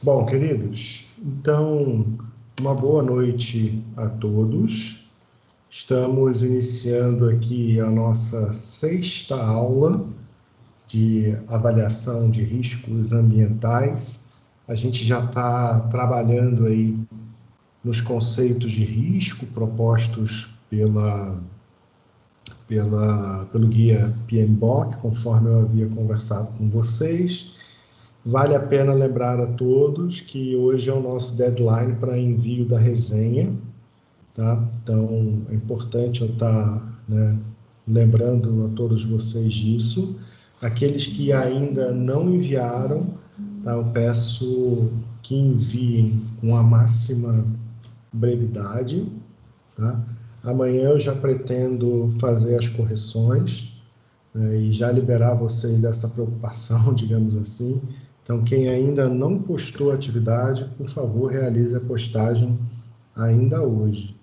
Bom, queridos, então, uma boa noite a todos. Estamos iniciando aqui a nossa sexta aula de avaliação de riscos ambientais. A gente já está trabalhando aí nos conceitos de risco propostos pelo guia PMBOK, conforme eu havia conversado com vocês. Vale a pena lembrar a todos que hoje é o nosso deadline para envio da resenha, tá? Então, é importante eu estar, lembrando a todos vocês disso. Aqueles que ainda não enviaram, tá? Eu peço que enviem com a máxima brevidade, tá? Amanhã eu já pretendo fazer as correções, né, e já liberar vocês dessa preocupação, digamos assim. Então, quem ainda não postou a atividade, por favor, realize a postagem ainda hoje.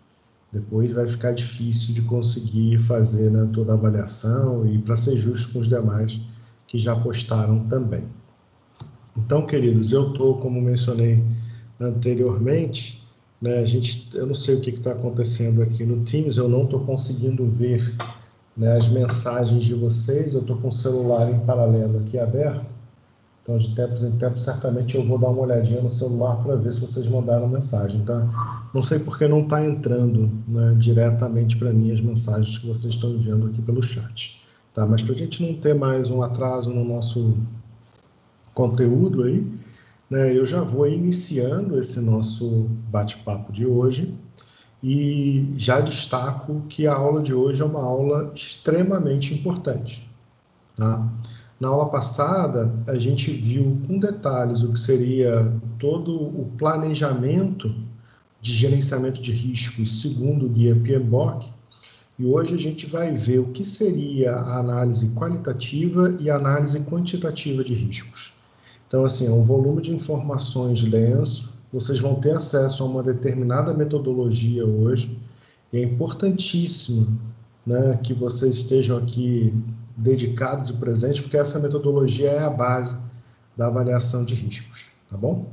Depois vai ficar difícil de conseguir fazer, né, toda a avaliação e para ser justo com os demais que já postaram também. Então, queridos, eu estou, como mencionei anteriormente, né, eu não sei o que está acontecendo aqui no Teams, eu não estou conseguindo ver, né, as mensagens de vocês. Eu estou com o celular em paralelo aqui aberto, então de tempos em tempos certamente eu vou dar uma olhadinha no celular para ver se vocês mandaram mensagem, tá? Não sei porque não está entrando, né, diretamente para mim as mensagens que vocês estão enviando aqui pelo chat, tá? Mas para a gente não ter mais um atraso no nosso conteúdo aí, né, eu já vou iniciando esse nosso bate-papo de hoje. E já destaco que a aula de hoje é uma aula extremamente importante, tá? Na aula passada, a gente viu com detalhes o que seria todo o planejamento de gerenciamento de riscos segundo o guia PMBOK, e hoje a gente vai ver o que seria a análise qualitativa e a análise quantitativa de riscos. Então, assim, é um volume de informações denso. Vocês vão ter acesso a uma determinada metodologia hoje, e é importantíssimo, né, que vocês estejam aqui dedicados e presentes, porque essa metodologia é a base da avaliação de riscos, tá bom?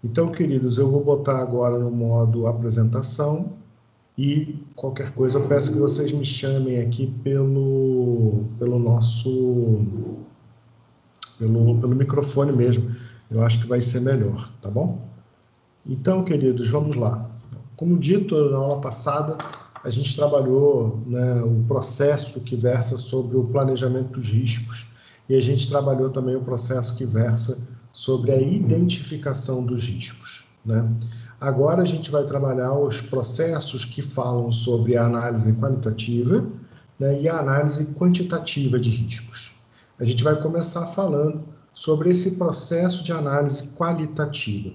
Então, queridos, eu vou botar agora no modo apresentação, e qualquer coisa eu peço que vocês me chamem aqui pelo microfone mesmo. Eu acho que vai ser melhor, tá bom? Então, queridos, vamos lá. Como dito na aula passada, a gente trabalhou, né, o processo que versa sobre o planejamento dos riscos, e a gente trabalhou também o processo que versa sobre a identificação dos riscos, né? Agora a gente vai trabalhar os processos que falam sobre a análise qualitativa, né, e a análise quantitativa de riscos. A gente vai começar falando sobre esse processo de análise qualitativa.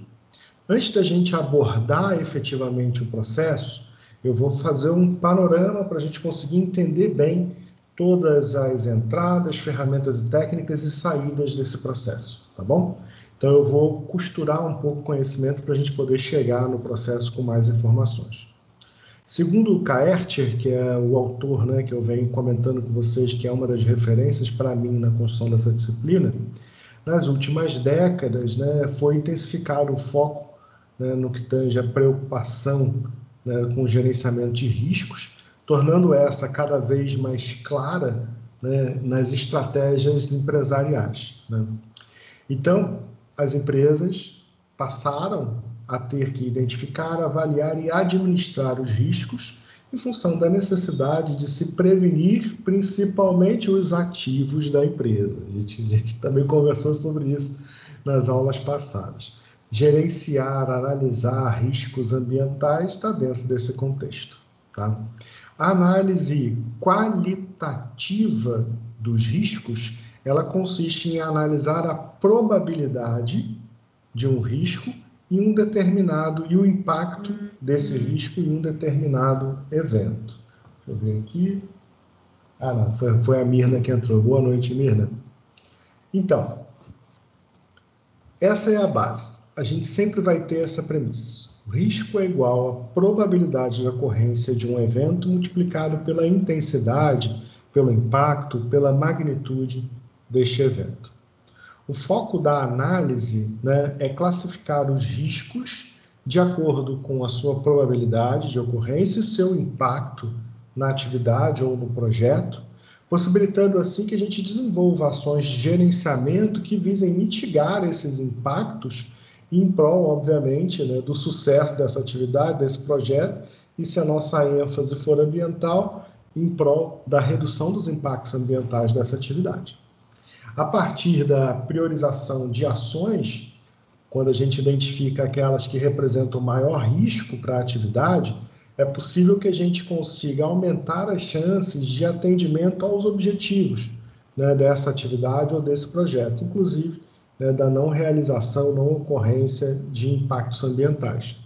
Antes da gente abordar efetivamente o processo, eu vou fazer um panorama para a gente conseguir entender bem todas as entradas, ferramentas e técnicas e saídas desse processo, tá bom? Então eu vou costurar um pouco o conhecimento para a gente poder chegar no processo com mais informações. Segundo o Kaerter, que é o autor, né, que eu venho comentando com vocês, que é uma das referências para mim na construção dessa disciplina, nas últimas décadas, né, foi intensificado o foco, né, no que tange a preocupação, né, com o gerenciamento de riscos, tornando essa cada vez mais clara, né, nas estratégias empresariais, né? Então, as empresas passaram a ter que identificar, avaliar e administrar os riscos em função da necessidade de se prevenir, principalmente os ativos da empresa. A gente também conversou sobre isso nas aulas passadas. Gerenciar, analisar riscos ambientais está dentro desse contexto, tá? A análise qualitativa dos riscos, ela consiste em analisar a probabilidade de um risco em um determinado, e o impacto desse risco em um determinado evento. Deixa eu ver aqui. Ah, não, foi a Mirna que entrou. Boa noite, Mirna. Então, essa é a base. A gente sempre vai ter essa premissa. O risco é igual à probabilidade de ocorrência de um evento multiplicado pela intensidade, pelo impacto, pela magnitude deste evento. O foco da análise, né, é classificar os riscos de acordo com a sua probabilidade de ocorrência e seu impacto na atividade ou no projeto, possibilitando assim que a gente desenvolva ações de gerenciamento que visem mitigar esses impactos em prol, obviamente, né, do sucesso dessa atividade, desse projeto, e se a nossa ênfase for ambiental, em prol da redução dos impactos ambientais dessa atividade. A partir da priorização de ações, quando a gente identifica aquelas que representam maior risco para a atividade, é possível que a gente consiga aumentar as chances de atendimento aos objetivos, né, dessa atividade ou desse projeto, inclusive, né, da não realização, não ocorrência de impactos ambientais.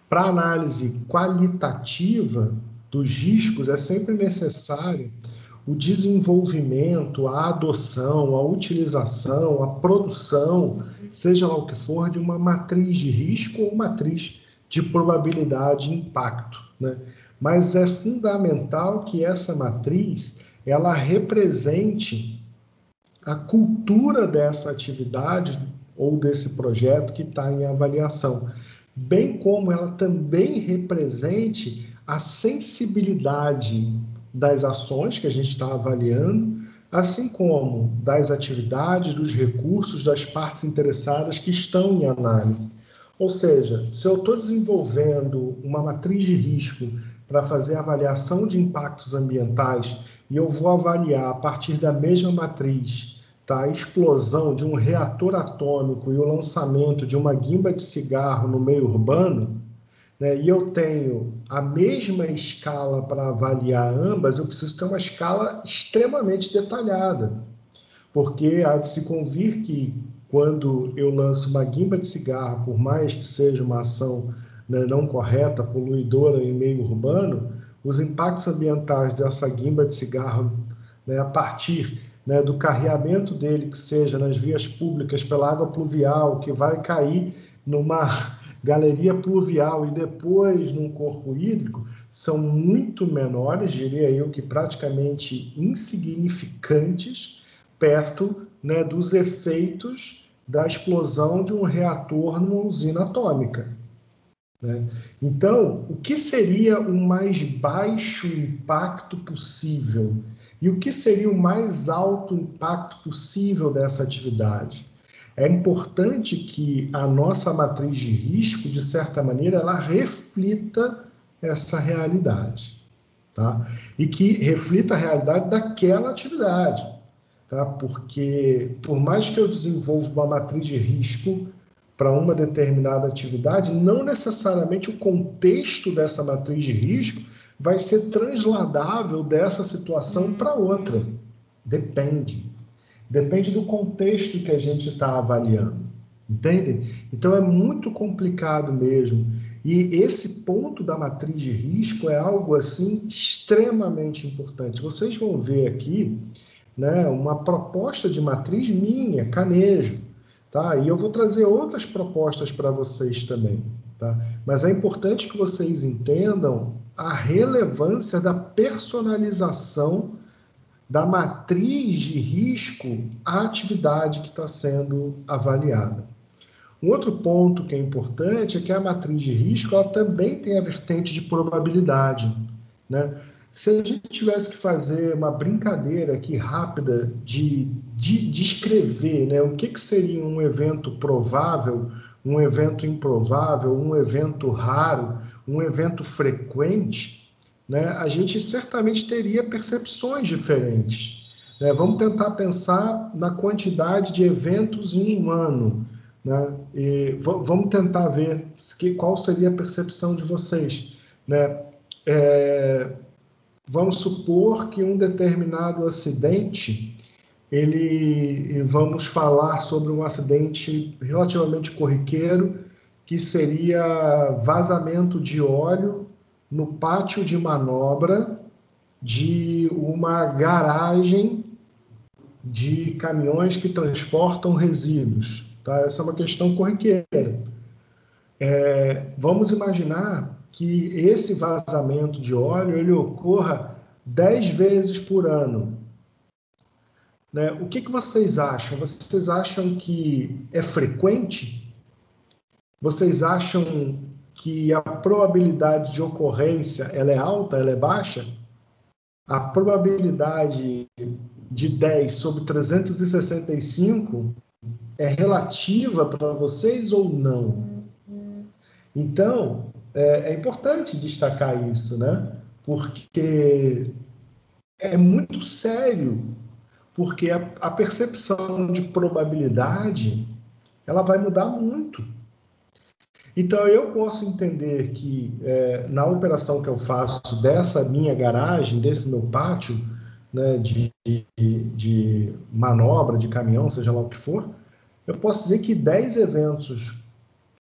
Para análise qualitativa dos riscos, é sempre necessário o desenvolvimento, a adoção, a utilização, a produção, seja lá o que for, de uma matriz de risco ou matriz de probabilidade de impacto, né? Mas é fundamental que essa matriz ela represente a cultura dessa atividade ou desse projeto que está em avaliação, bem como ela também represente a sensibilidade das ações que a gente está avaliando, assim como das atividades, dos recursos, das partes interessadas que estão em análise. Ou seja, se eu estou desenvolvendo uma matriz de risco para fazer avaliação de impactos ambientais e eu vou avaliar a partir da mesma matriz, tá, a explosão de um reator atômico e o lançamento de uma guimba de cigarro no meio urbano, né, e eu tenho a mesma escala para avaliar ambas, eu preciso ter uma escala extremamente detalhada, porque há de se convir que quando eu lanço uma guimba de cigarro, por mais que seja uma ação, né, não correta, poluidora em meio urbano, os impactos ambientais dessa guimba de cigarro, né, a partir, né, do carreamento dele, que seja nas vias públicas pela água pluvial, que vai cair numa galeria pluvial e depois num corpo hídrico, são muito menores, diria eu que praticamente insignificantes, perto, né, dos efeitos da explosão de um reator numa usina atômica, né? Então, o que seria o mais baixo impacto possível? E o que seria o mais alto impacto possível dessa atividade? É importante que a nossa matriz de risco, de certa maneira, ela reflita essa realidade, tá? E que reflita a realidade daquela atividade, tá? Porque, por mais que eu desenvolva uma matriz de risco para uma determinada atividade, não necessariamente o contexto dessa matriz de risco vai ser transladável dessa situação para outra. Depende. Depende do contexto que a gente está avaliando, entende? Então, é muito complicado mesmo. E esse ponto da matriz de risco é algo, assim, extremamente importante. Vocês vão ver aqui, né, uma proposta de matriz minha, Canejo, tá? E eu vou trazer outras propostas para vocês também, tá? Mas é importante que vocês entendam a relevância da personalização da matriz de risco à atividade que está sendo avaliada. Um outro ponto que é importante é que a matriz de risco ela também tem a vertente de probabilidade, né? Se a gente tivesse que fazer uma brincadeira aqui rápida de descrever, né, o que seria um evento provável, um evento improvável, um evento raro, um evento frequente, né, a gente certamente teria percepções diferentes, né? Vamos tentar pensar na quantidade de eventos em um ano, né? E vamos tentar ver qual seria a percepção de vocês, né? Vamos supor que um determinado acidente, vamos falar sobre um acidente relativamente corriqueiro, que seria vazamento de óleo no pátio de manobra de uma garagem de caminhões que transportam resíduos, tá? Essa é uma questão corriqueira. Vamos imaginar que esse vazamento de óleo ele ocorra 10 vezes por ano. né? O que vocês acham? Vocês acham que é frequente? Vocês acham que a probabilidade de ocorrência ela é alta, ela é baixa? A probabilidade de 10 sobre 365 é relativa para vocês ou não? Então, é importante destacar isso, né? Porque é muito sério, porque a percepção de probabilidade ela vai mudar muito. Então, eu posso entender que na operação que eu faço dessa minha garagem, desse meu pátio, né, de manobra, de caminhão, seja lá o que for, eu posso dizer que 10 eventos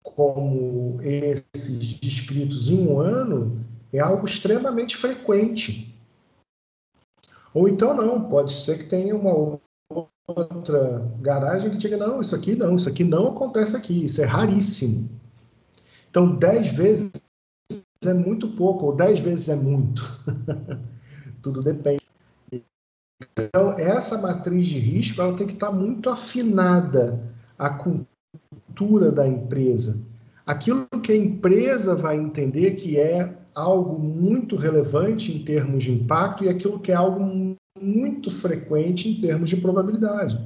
como esses descritos em um ano é algo extremamente frequente. Ou então não, pode ser que tenha uma outra garagem que diga, não, isso aqui não acontece aqui, isso é raríssimo. Então, 10 vezes é muito pouco, ou 10 vezes é muito. Tudo depende. Então, essa matriz de risco ela tem que estar muito afinada à cultura da empresa. Aquilo que a empresa vai entender que é algo muito relevante em termos de impacto e aquilo que é algo muito frequente em termos de probabilidade.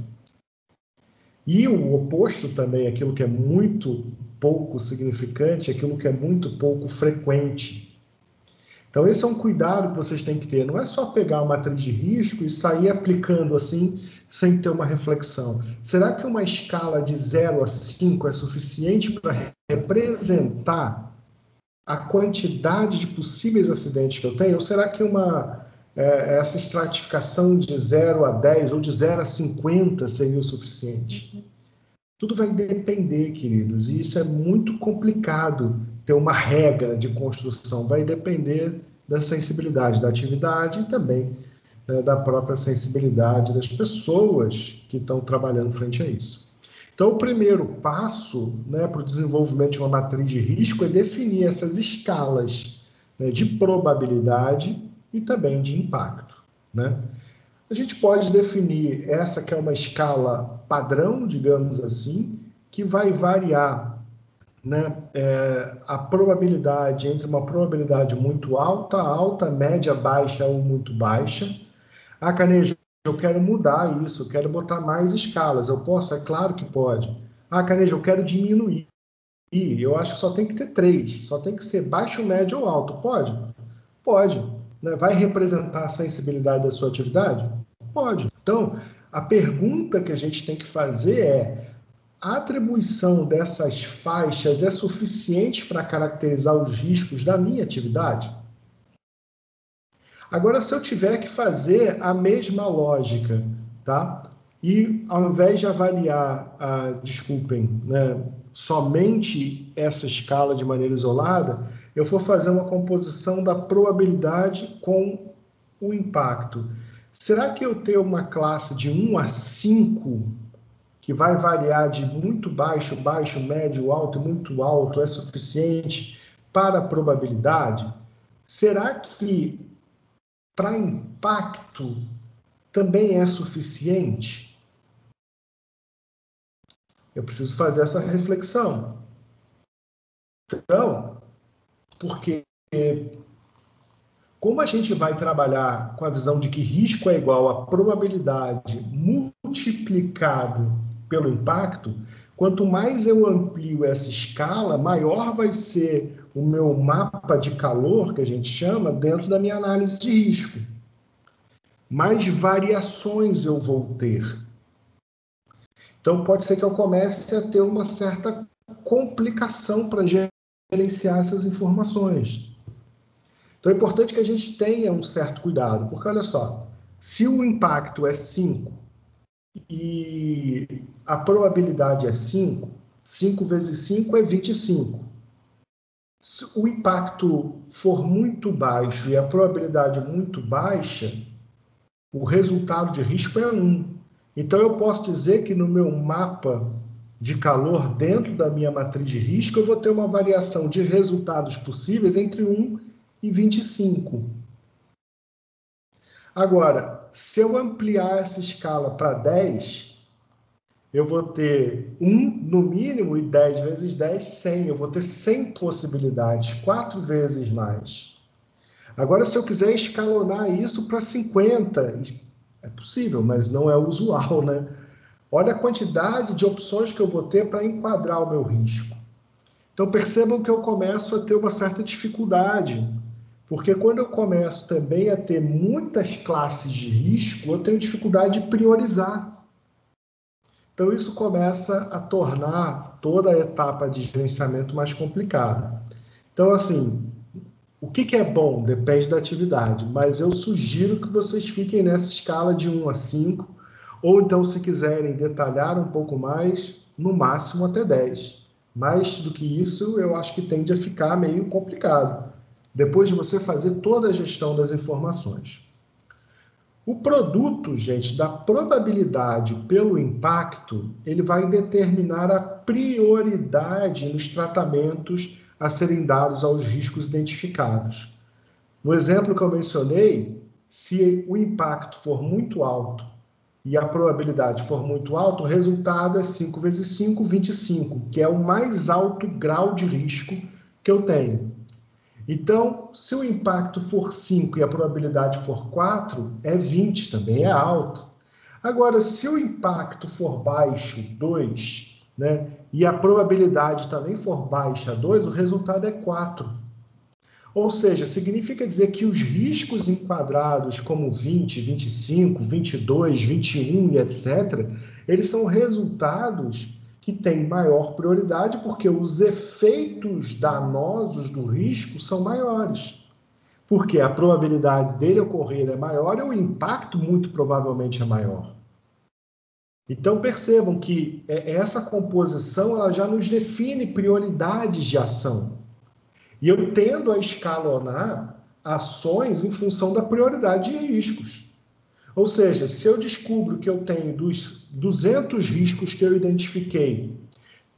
E o oposto também, aquilo que é muito pouco significante, aquilo que é muito pouco frequente. Então, esse é um cuidado que vocês têm que ter. Não é só pegar uma matriz de risco e sair aplicando assim, sem ter uma reflexão. Será que uma escala de 0 a 5 é suficiente para representar a quantidade de possíveis acidentes que eu tenho? Ou será que essa estratificação de 0 a 10 ou de 0 a 50 seria o suficiente? Tudo vai depender, queridos, e isso é muito complicado ter uma regra de construção. Vai depender da sensibilidade da atividade e também da própria sensibilidade das pessoas que estão trabalhando frente a isso. Então, o primeiro passo, né, para o desenvolvimento de uma matriz de risco é definir essas escalas, né, de probabilidade e também de impacto, né? A gente pode definir essa que é uma escala padrão, digamos assim, que vai variar, né, a probabilidade entre uma probabilidade muito alta, alta, média, baixa ou muito baixa. Ah, Canejo, eu quero mudar isso, eu quero botar mais escalas. Eu posso? É claro que pode. Ah, Canejo, eu quero diminuir. Eu acho que só tem que ter 3, só tem que ser baixo, médio ou alto. Pode? Pode. Né? Vai representar a sensibilidade da sua atividade? Pode. Então, a pergunta que a gente tem que fazer é: a atribuição dessas faixas é suficiente para caracterizar os riscos da minha atividade? Agora, se eu tiver que fazer a mesma lógica, tá? E ao invés de avaliar, desculpem, né, somente essa escala de maneira isolada, eu for fazer uma composição da probabilidade com o impacto. Será que eu tenho uma classe de 1 a 5, que vai variar de muito baixo, baixo, médio, alto e muito alto, é suficiente para a probabilidade? Será que para impacto também é suficiente? Eu preciso fazer essa reflexão. Então, porque como a gente vai trabalhar com a visão de que risco é igual a probabilidade multiplicado pelo impacto, quanto mais eu amplio essa escala, maior vai ser o meu mapa de calor, que a gente chama, dentro da minha análise de risco. Mais variações eu vou ter. Então, pode ser que eu comece a ter uma certa complicação para gerenciar essas informações. Então, é importante que a gente tenha um certo cuidado, porque, olha só, se o impacto é 5 e a probabilidade é 5, 5 vezes 5 é 25. Se o impacto for muito baixo e a probabilidade muito baixa, o resultado de risco é 1. Então, eu posso dizer que no meu mapa de calor, dentro da minha matriz de risco, eu vou ter uma variação de resultados possíveis entre 1 e 25. Agora, se eu ampliar essa escala para 10, eu vou ter 1 no mínimo e 10 vezes 10, 100. Eu vou ter 100 possibilidades, 4 vezes mais. Agora, se eu quiser escalonar isso para 50, é possível, mas não é usual, né? Olha a quantidade de opções que eu vou ter para enquadrar o meu risco. Então, percebam que eu começo a ter uma certa dificuldade, porque quando eu começo também a ter muitas classes de risco, eu tenho dificuldade de priorizar. Então, isso começa a tornar toda a etapa de gerenciamento mais complicada. Então, assim, o que é bom? Depende da atividade, mas eu sugiro que vocês fiquem nessa escala de 1 a 5, ou então, se quiserem detalhar um pouco mais, no máximo até 10. Mais do que isso, eu acho que tende a ficar meio complicado, depois de você fazer toda a gestão das informações. O produto, gente, da probabilidade pelo impacto, ele vai determinar a prioridade nos tratamentos a serem dados aos riscos identificados. No exemplo que eu mencionei, se o impacto for muito alto e a probabilidade for muito alta, o resultado é 5 vezes 5, 25, que é o mais alto grau de risco que eu tenho. Então, se o impacto for 5 e a probabilidade for 4, é 20, também é alto. Agora, se o impacto for baixo, 2, né, e a probabilidade também for baixa, 2, o resultado é 4. Ou seja, significa dizer que os riscos enquadrados como 20, 25, 22, 21 e etc., eles são resultados que têm maior prioridade porque os efeitos danosos do risco são maiores. Porque a probabilidade dele ocorrer é maior e o impacto muito provavelmente é maior. Então percebam que essa composição ela já nos define prioridades de ação. E eu tendo a escalonar ações em função da prioridade de riscos. Ou seja, se eu descubro que eu tenho dos 200 riscos que eu identifiquei,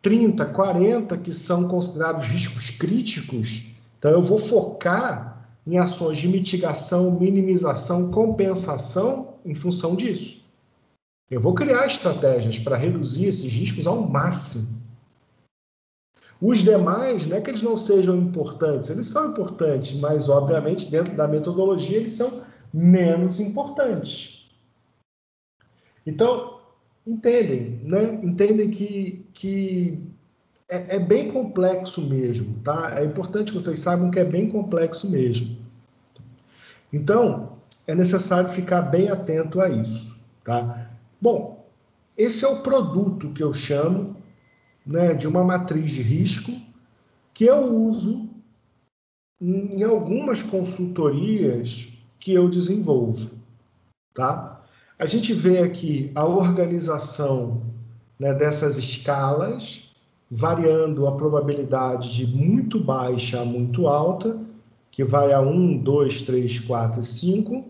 30, 40 que são considerados riscos críticos, então eu vou focar em ações de mitigação, minimização, compensação em função disso. Eu vou criar estratégias para reduzir esses riscos ao máximo. Os demais, não é que eles não sejam importantes, eles são importantes, mas, obviamente, dentro da metodologia, eles são menos importantes. Então, entendem, né? Entendem que é bem complexo mesmo, tá? É importante que vocês saibam que é bem complexo mesmo. Então, é necessário ficar bem atento a isso, tá? Bom, esse é o produto que eu chamo, né, de uma matriz de risco que eu uso em algumas consultorias que eu desenvolvo, tá? A gente vê aqui a organização, né, dessas escalas, variando a probabilidade de muito baixa a muito alta, que vai a 1, 2, 3, 4 e 5,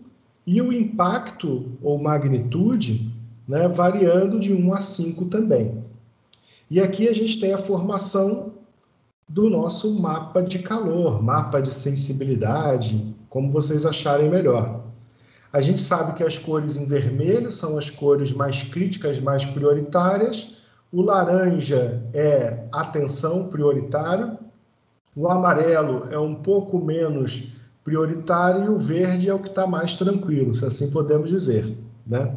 e o impacto ou magnitude, né, variando de 1 a 5 também. E aqui a gente tem a formação do nosso mapa de calor, mapa de sensibilidade, como vocês acharem melhor. A gente sabe que as cores em vermelho são as cores mais críticas, mais prioritárias. O laranja é atenção prioritário. O amarelo é um pouco menos prioritário e o verde é o que está mais tranquilo, se assim podemos dizer, né?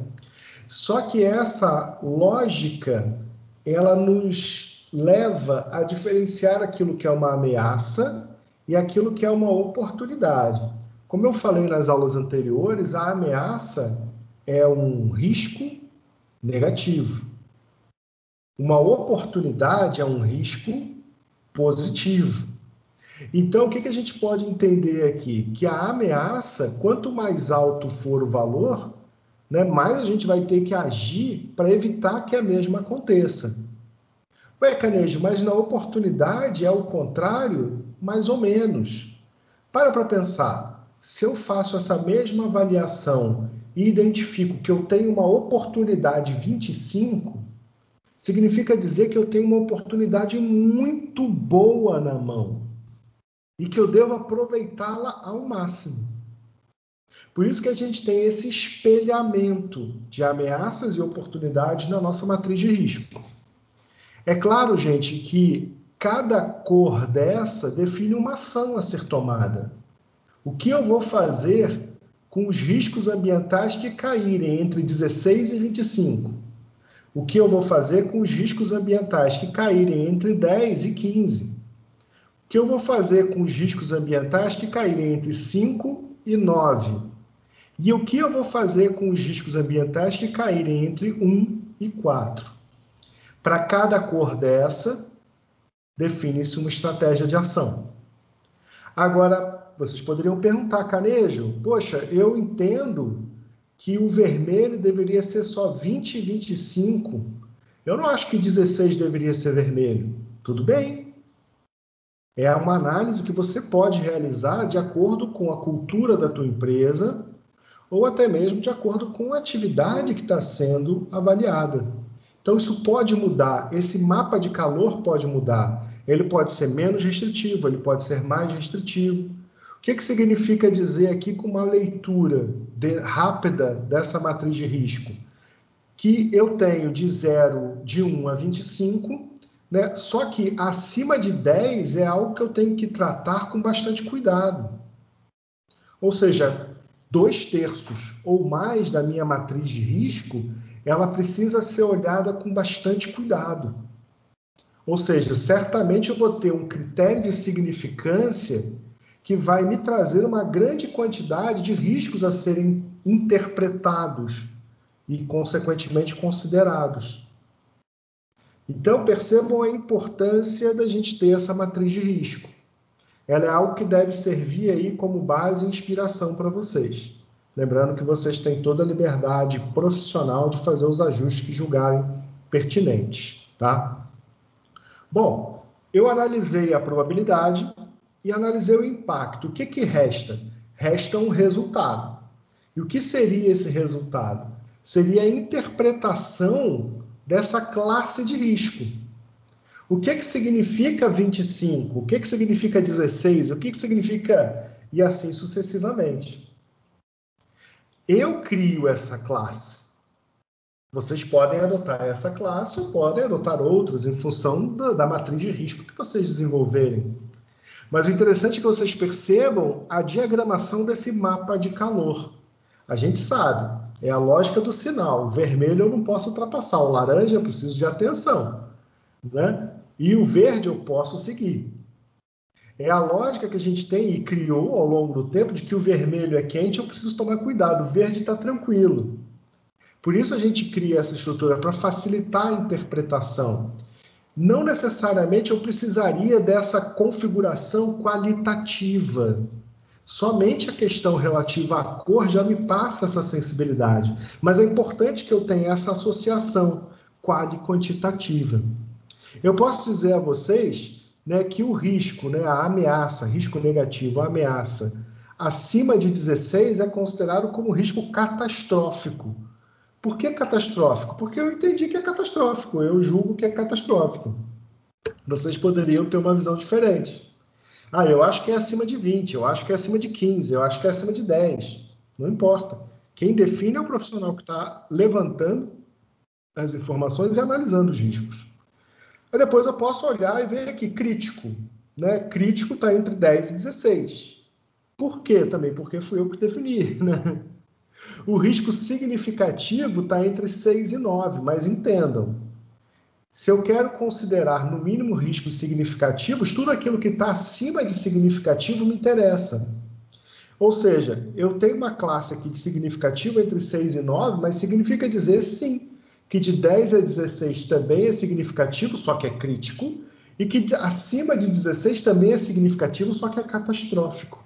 Só que essa lógica, ela nos leva a diferenciar aquilo que é uma ameaça e aquilo que é uma oportunidade. Como eu falei nas aulas anteriores, a ameaça é um risco negativo. Uma oportunidade é um risco positivo. Então, o que a gente pode entender aqui? Que a ameaça, quanto mais alto for o valor, né, mais a gente vai ter que agir para evitar que a mesma aconteça. Ué, Canejo, mas na oportunidade é o contrário? Mais ou menos. Para pensar. Se eu faço essa mesma avaliação e identifico que eu tenho uma oportunidade 25, significa dizer que eu tenho uma oportunidade muito boa na mão e que eu devo aproveitá-la ao máximo. Por isso que a gente tem esse espelhamento de ameaças e oportunidades na nossa matriz de risco. É claro, gente, que cada cor dessa define uma ação a ser tomada. O que eu vou fazer com os riscos ambientais que caírem entre 16 e 25? O que eu vou fazer com os riscos ambientais que caírem entre 10 e 15? O que eu vou fazer com os riscos ambientais que caírem entre 5 e 9? E o que eu vou fazer com os riscos ambientais que caírem entre 1 e 4? Para cada cor dessa, define-se uma estratégia de ação. Agora, vocês poderiam perguntar, Canejo, poxa, eu entendo que o vermelho deveria ser só 20 e 25. Eu não acho que 16 deveria ser vermelho. Tudo bem. É uma análise que você pode realizar de acordo com a cultura da tua empresa ou até mesmo de acordo com a atividade que está sendo avaliada. Então, isso pode mudar. Esse mapa de calor pode mudar. Ele pode ser menos restritivo, ele pode ser mais restritivo. O que significa dizer aqui com uma leitura rápida dessa matriz de risco? Que eu tenho de 1 a 25, né? Só que acima de 10 é algo que eu tenho que tratar com bastante cuidado. Ou seja, 2/3 ou mais da minha matriz de risco, ela precisa ser olhada com bastante cuidado. Ou seja, certamente eu vou ter um critério de significância que vai me trazer uma grande quantidade de riscos a serem interpretados e, consequentemente, considerados. Então, percebam a importância da gente ter essa matriz de risco. Ela é algo que deve servir aí como base e inspiração para vocês. Lembrando que vocês têm toda a liberdade profissional de fazer os ajustes que julgarem pertinentes, tá? Bom, eu analisei a probabilidade e analisei o impacto. O que resta? Resta um resultado. E o que seria esse resultado? Seria a interpretação dessa classe de risco. O que significa 25? O que significa 16? O que significa... E assim sucessivamente. Eu crio essa classe. Vocês podem adotar essa classe ou podem adotar outras em função da matriz de risco que vocês desenvolverem. Mas o interessante é que vocês percebam a diagramação desse mapa de calor. A gente sabe, é a lógica do sinal. O vermelho eu não posso ultrapassar, o laranja eu preciso de atenção, né? E o verde eu posso seguir. É a lógica que a gente tem e criou ao longo do tempo de que o vermelho é quente, eu preciso tomar cuidado, o verde está tranquilo. Por isso a gente cria essa estrutura para facilitar a interpretação. Não necessariamente eu precisaria dessa configuração qualitativa. Somente a questão relativa à cor já me passa essa sensibilidade. Mas é importante que eu tenha essa associação quali-quantitativa. Eu posso dizer a vocês, né, que o risco, né, a ameaça, risco negativo, a ameaça, acima de 16 é considerado como risco catastrófico. Por que catastrófico? Porque eu entendi que é catastrófico, eu julgo que é catastrófico. Vocês poderiam ter uma visão diferente. Ah, eu acho que é acima de 20, eu acho que é acima de 15, eu acho que é acima de 10. Não importa. Quem define é o profissional que está levantando as informações e analisando os riscos. Aí depois eu posso olhar e ver aqui, crítico. Né? Crítico está entre 10 e 16. Por quê também? Porque fui eu que defini, né? O risco significativo está entre 6 e 9, mas entendam, se eu quero considerar no mínimo riscos significativos, tudo aquilo que está acima de significativo me interessa. Ou seja, eu tenho uma classe aqui de significativo entre 6 e 9, mas significa dizer sim, que de 10 a 16 também é significativo, só que é crítico, e que acima de 16 também é significativo, só que é catastrófico.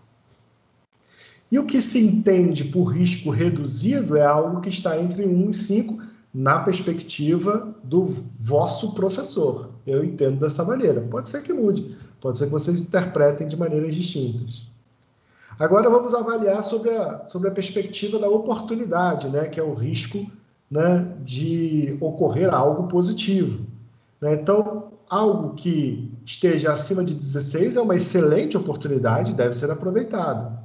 E o que se entende por risco reduzido é algo que está entre 1 e 5 na perspectiva do vosso professor. Eu entendo dessa maneira. Pode ser que mude, pode ser que vocês interpretem de maneiras distintas. Agora vamos avaliar sobre a perspectiva da oportunidade, né, que é o risco, né, de ocorrer algo positivo. Né? Então, algo que esteja acima de 16 é uma excelente oportunidade, deve ser aproveitado.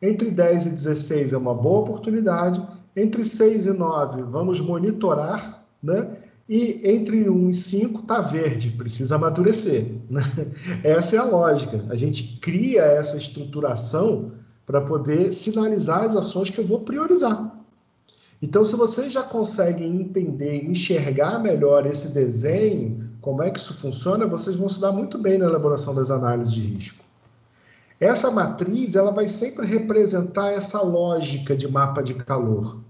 Entre 10 e 16 é uma boa oportunidade. Entre 6 e 9, vamos monitorar, né? E entre 1 e 5 está verde, precisa amadurecer, né? Essa é a lógica. A gente cria essa estruturação para poder sinalizar as ações que eu vou priorizar. Então, se vocês já conseguem entender e enxergar melhor esse desenho, como é que isso funciona, vocês vão se dar muito bem na elaboração das análises de risco. Essa matriz, ela vai sempre representar essa lógica de mapa de calor.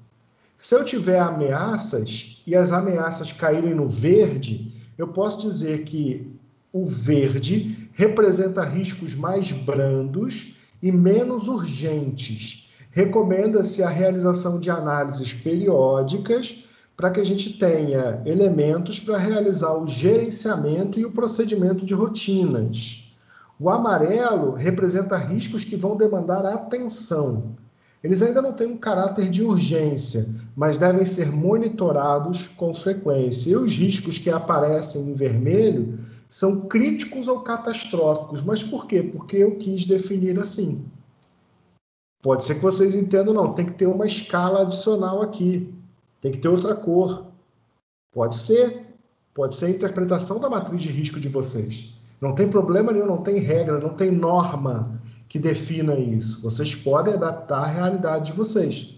Se eu tiver ameaças e as ameaças caírem no verde, eu posso dizer que o verde representa riscos mais brandos e menos urgentes. Recomenda-se a realização de análises periódicas para que a gente tenha elementos para realizar o gerenciamento e o procedimento de rotinas. O amarelo representa riscos que vão demandar atenção. Eles ainda não têm um caráter de urgência, mas devem ser monitorados com frequência. E os riscos que aparecem em vermelho são críticos ou catastróficos. Mas por quê? Porque eu quis definir assim. Pode ser que vocês entendam, não, tem que ter uma escala adicional aqui, tem que ter outra cor. Pode ser a interpretação da matriz de risco de vocês. Não tem problema nenhum, não tem regra, não tem norma que defina isso. Vocês podem adaptar a realidade de vocês.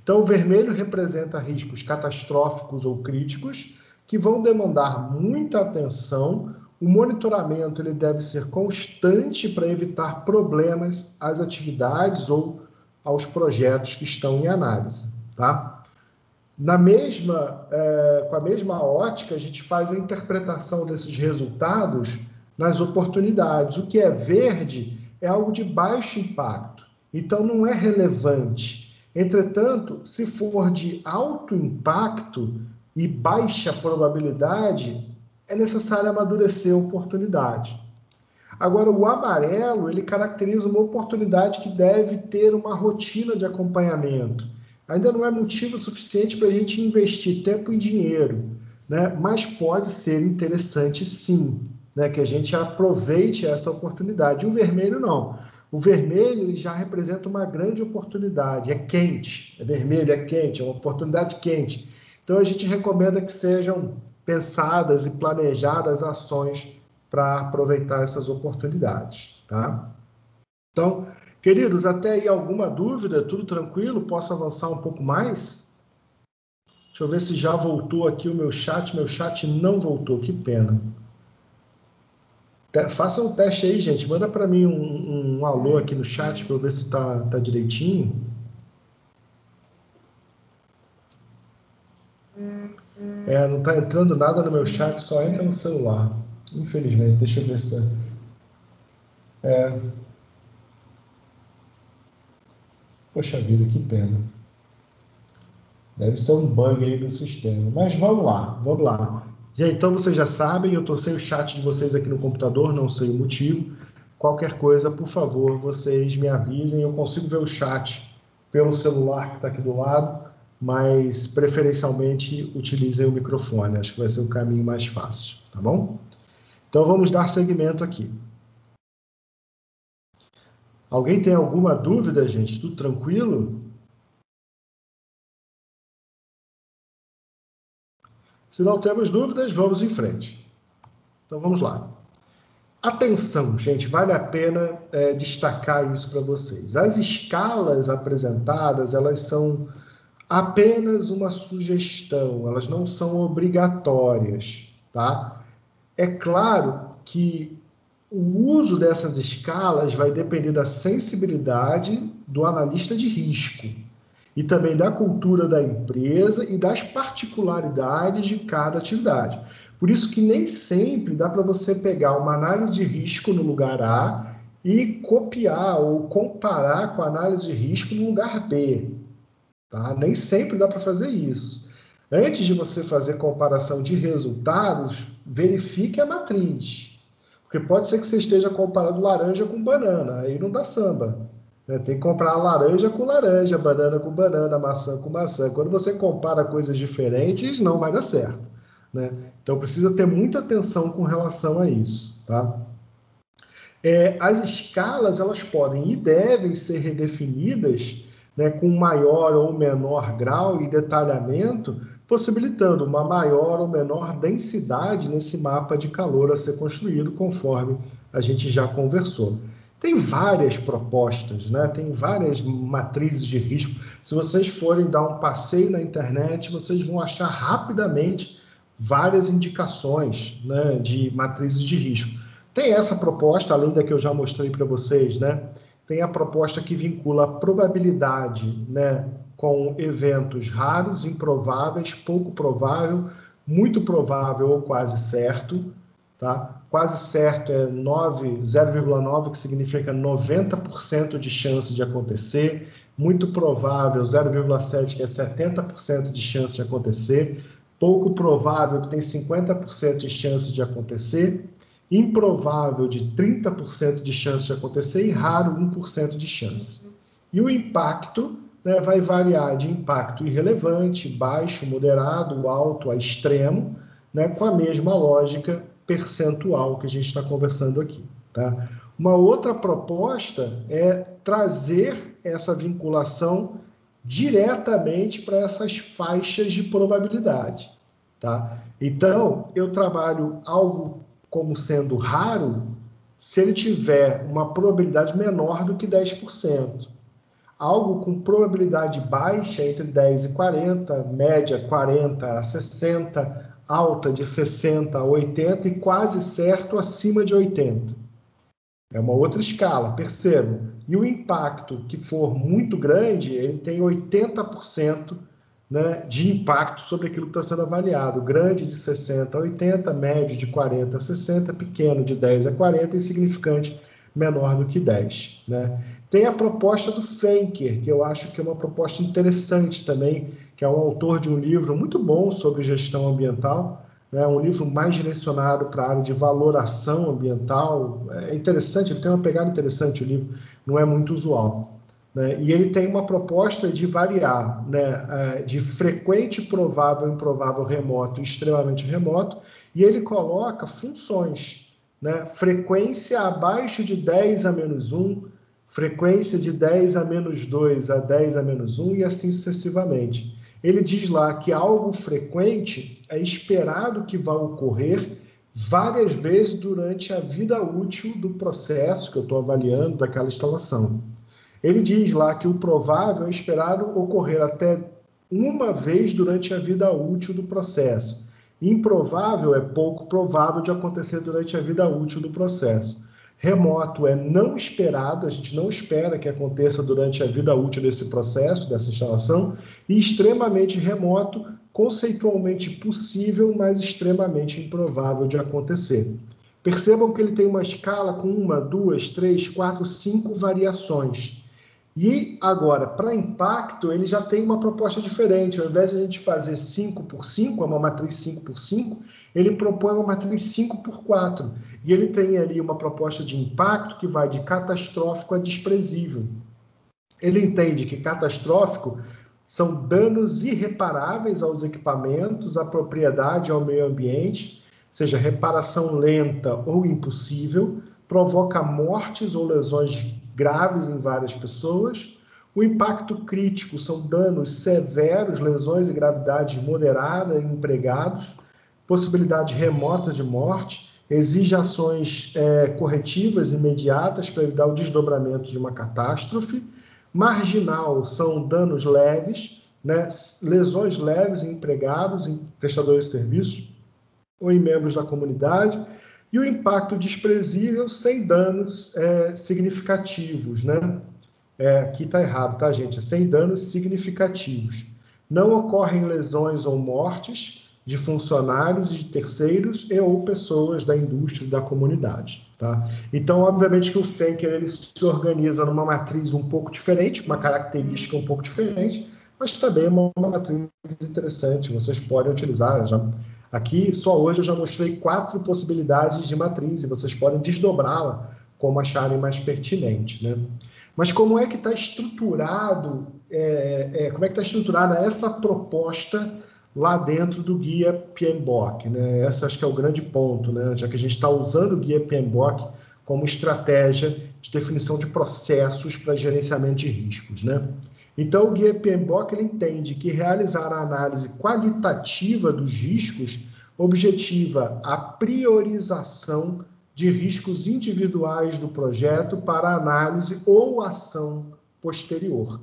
Então, o vermelho representa riscos catastróficos ou críticos que vão demandar muita atenção. O monitoramento ele deve ser constante para evitar problemas às atividades ou aos projetos que estão em análise, tá? Com a mesma ótica, a gente faz a interpretação desses resultados nas oportunidades. O que é verde é algo de baixo impacto, então não é relevante. Entretanto, se for de alto impacto e baixa probabilidade, é necessário amadurecer a oportunidade. Agora, o amarelo, ele caracteriza uma oportunidade que deve ter uma rotina de acompanhamento. Ainda não é motivo suficiente para a gente investir tempo e dinheiro, né? Mas pode ser interessante sim, né? Que a gente aproveite essa oportunidade. O vermelho não. O vermelho ele já representa uma grande oportunidade, é quente, é vermelho, é quente, é uma oportunidade quente. Então a gente recomenda que sejam pensadas e planejadas ações para aproveitar essas oportunidades, tá? Então, queridos, até aí alguma dúvida? Tudo tranquilo? Posso avançar um pouco mais? Deixa eu ver se já voltou aqui o meu chat. Meu chat não voltou, que pena. Faça um teste aí, gente. Manda para mim um alô aqui no chat para eu ver se tá direitinho. Não está entrando nada no meu chat, só entra no celular. Infelizmente, deixa eu ver se... Poxa vida, que pena. Deve ser um bug aí do sistema. Mas vamos lá, vamos lá. Então vocês já sabem, eu estou sem o chat de vocês aqui no computador, não sei o motivo. Qualquer coisa, por favor, vocês me avisem. Eu consigo ver o chat pelo celular que está aqui do lado, mas preferencialmente utilizem o microfone. Acho que vai ser o caminho mais fácil, tá bom? Então vamos dar seguimento aqui. Alguém tem alguma dúvida, gente? Tudo tranquilo? Se não temos dúvidas, vamos em frente. Então vamos lá. Atenção, gente, vale a pena destacar isso para vocês. As escalas apresentadas, elas são apenas uma sugestão, elas não são obrigatórias, tá? É claro que o uso dessas escalas vai depender da sensibilidade do analista de risco e também da cultura da empresa e das particularidades de cada atividade. Por isso que nem sempre dá para você pegar uma análise de risco no lugar A e copiar ou comparar com a análise de risco no lugar B. Tá? Nem sempre dá para fazer isso. Antes de você fazer comparação de resultados, verifique a matriz. Porque pode ser que você esteja comparando laranja com banana, aí não dá samba. Tem que comparar laranja com laranja, banana com banana, maçã com maçã. Quando você compara coisas diferentes, não vai dar certo, né? Então precisa ter muita atenção com relação a isso, tá? As escalas, elas podem e devem ser redefinidas, né, com maior ou menor grau e detalhamento, possibilitando uma maior ou menor densidade nesse mapa de calor a ser construído, conforme a gente já conversou. Tem várias propostas, né? Tem várias matrizes de risco. Se vocês forem dar um passeio na internet, vocês vão achar rapidamente várias indicações, né, de matrizes de risco. Tem essa proposta, além da que eu já mostrei para vocês, né? Tem a proposta que vincula a probabilidade, né, com eventos raros, improváveis, pouco provável, muito provável ou quase certo. Tá? Quase certo é 0,9, que significa 90% de chance de acontecer. Muito provável, 0,7, que é 70% de chance de acontecer. Pouco provável, que tem 50% de chance de acontecer. Improvável, de 30% de chance de acontecer. E raro, 1% de chance. E o impacto, né, vai variar de impacto irrelevante, baixo, moderado, alto a extremo, né, com a mesma lógica percentual que a gente está conversando aqui. Tá? Uma outra proposta é trazer essa vinculação diretamente para essas faixas de probabilidade. Tá? Então, eu trabalho algo como sendo raro se ele tiver uma probabilidade menor do que 10%. Algo com probabilidade baixa, entre 10 e 40, média 40 a 60, alta de 60 a 80 e quase certo acima de 80. É uma outra escala, percebam. E o impacto que for muito grande, ele tem 80%, né, de impacto sobre aquilo que está sendo avaliado. Grande de 60 a 80, médio de 40 a 60, pequeno de 10 a 40 e significante menor do que 10. Né? Tem a proposta do Fenker, que eu acho que é uma proposta interessante também, que é um autor de um livro muito bom sobre gestão ambiental, né? Um livro mais direcionado para a área de valoração ambiental. É interessante, ele tem uma pegada interessante, o livro não é muito usual. Né? E ele tem uma proposta de variar, né, de frequente, provável, improvável, remoto e extremamente remoto, e ele coloca funções, né? Frequência abaixo de 10 a menos 1, frequência de 10 a menos 2 a 10 a menos 1 e assim sucessivamente. Ele diz lá que algo frequente é esperado que vá ocorrer várias vezes durante a vida útil do processo que eu estou avaliando daquela instalação. Ele diz lá que o provável é esperado ocorrer até uma vez durante a vida útil do processo. Improvável é pouco provável de acontecer durante a vida útil do processo. Remoto é não esperado, a gente não espera que aconteça durante a vida útil desse processo, dessa instalação, e extremamente remoto, conceitualmente possível, mas extremamente improvável de acontecer. Percebam que ele tem uma escala com 1, 2, 3, 4, 5 variações. E agora, para impacto, ele já tem uma proposta diferente. Ao invés de a gente fazer 5 por 5, uma matriz 5 por 5, ele propõe uma matriz 5 por 4. E ele tem ali uma proposta de impacto que vai de catastrófico a desprezível. Ele entende que catastrófico são danos irreparáveis aos equipamentos, à propriedade, ao meio ambiente, seja reparação lenta ou impossível, provoca mortes ou lesões graves em várias pessoas. O impacto crítico são danos severos, lesões e gravidade moderada em empregados, possibilidade remota de morte, exige ações corretivas imediatas para evitar o desdobramento de uma catástrofe. Marginal são danos leves, né? Lesões leves em empregados, em prestadores de serviços ou em membros da comunidade. E o impacto desprezível sem danos significativos, né? Aqui está errado, tá, gente? Sem danos significativos. Não ocorrem lesões ou mortes de funcionários e de terceiros e ou pessoas da indústria e da comunidade. Tá? Então, obviamente que o Fenker ele se organiza numa matriz um pouco diferente, uma característica um pouco diferente, mas também é uma matriz interessante, vocês podem utilizar. Aqui, só hoje, eu já mostrei 4 possibilidades de matriz, e vocês podem desdobrá-la como acharem mais pertinente. Né? Mas como é que está estruturado, como é que está estruturada essa proposta lá dentro do guia PMBOK, né? Esse acho que é o grande ponto, né? Já que a gente está usando o guia PMBOK como estratégia de definição de processos para gerenciamento de riscos, né? Então, o guia PMBOK ele entende que realizar a análise qualitativa dos riscos objetiva a priorização de riscos individuais do projeto para análise ou ação posterior.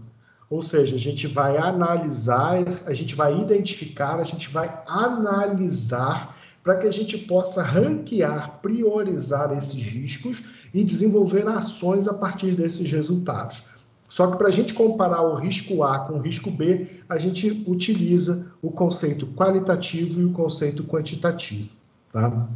Ou seja, a gente vai analisar, a gente vai identificar, a gente vai analisar para que a gente possa ranquear, priorizar esses riscos e desenvolver ações a partir desses resultados. Só que para a gente comparar o risco A com o risco B, a gente utiliza o conceito qualitativo e o conceito quantitativo, tá?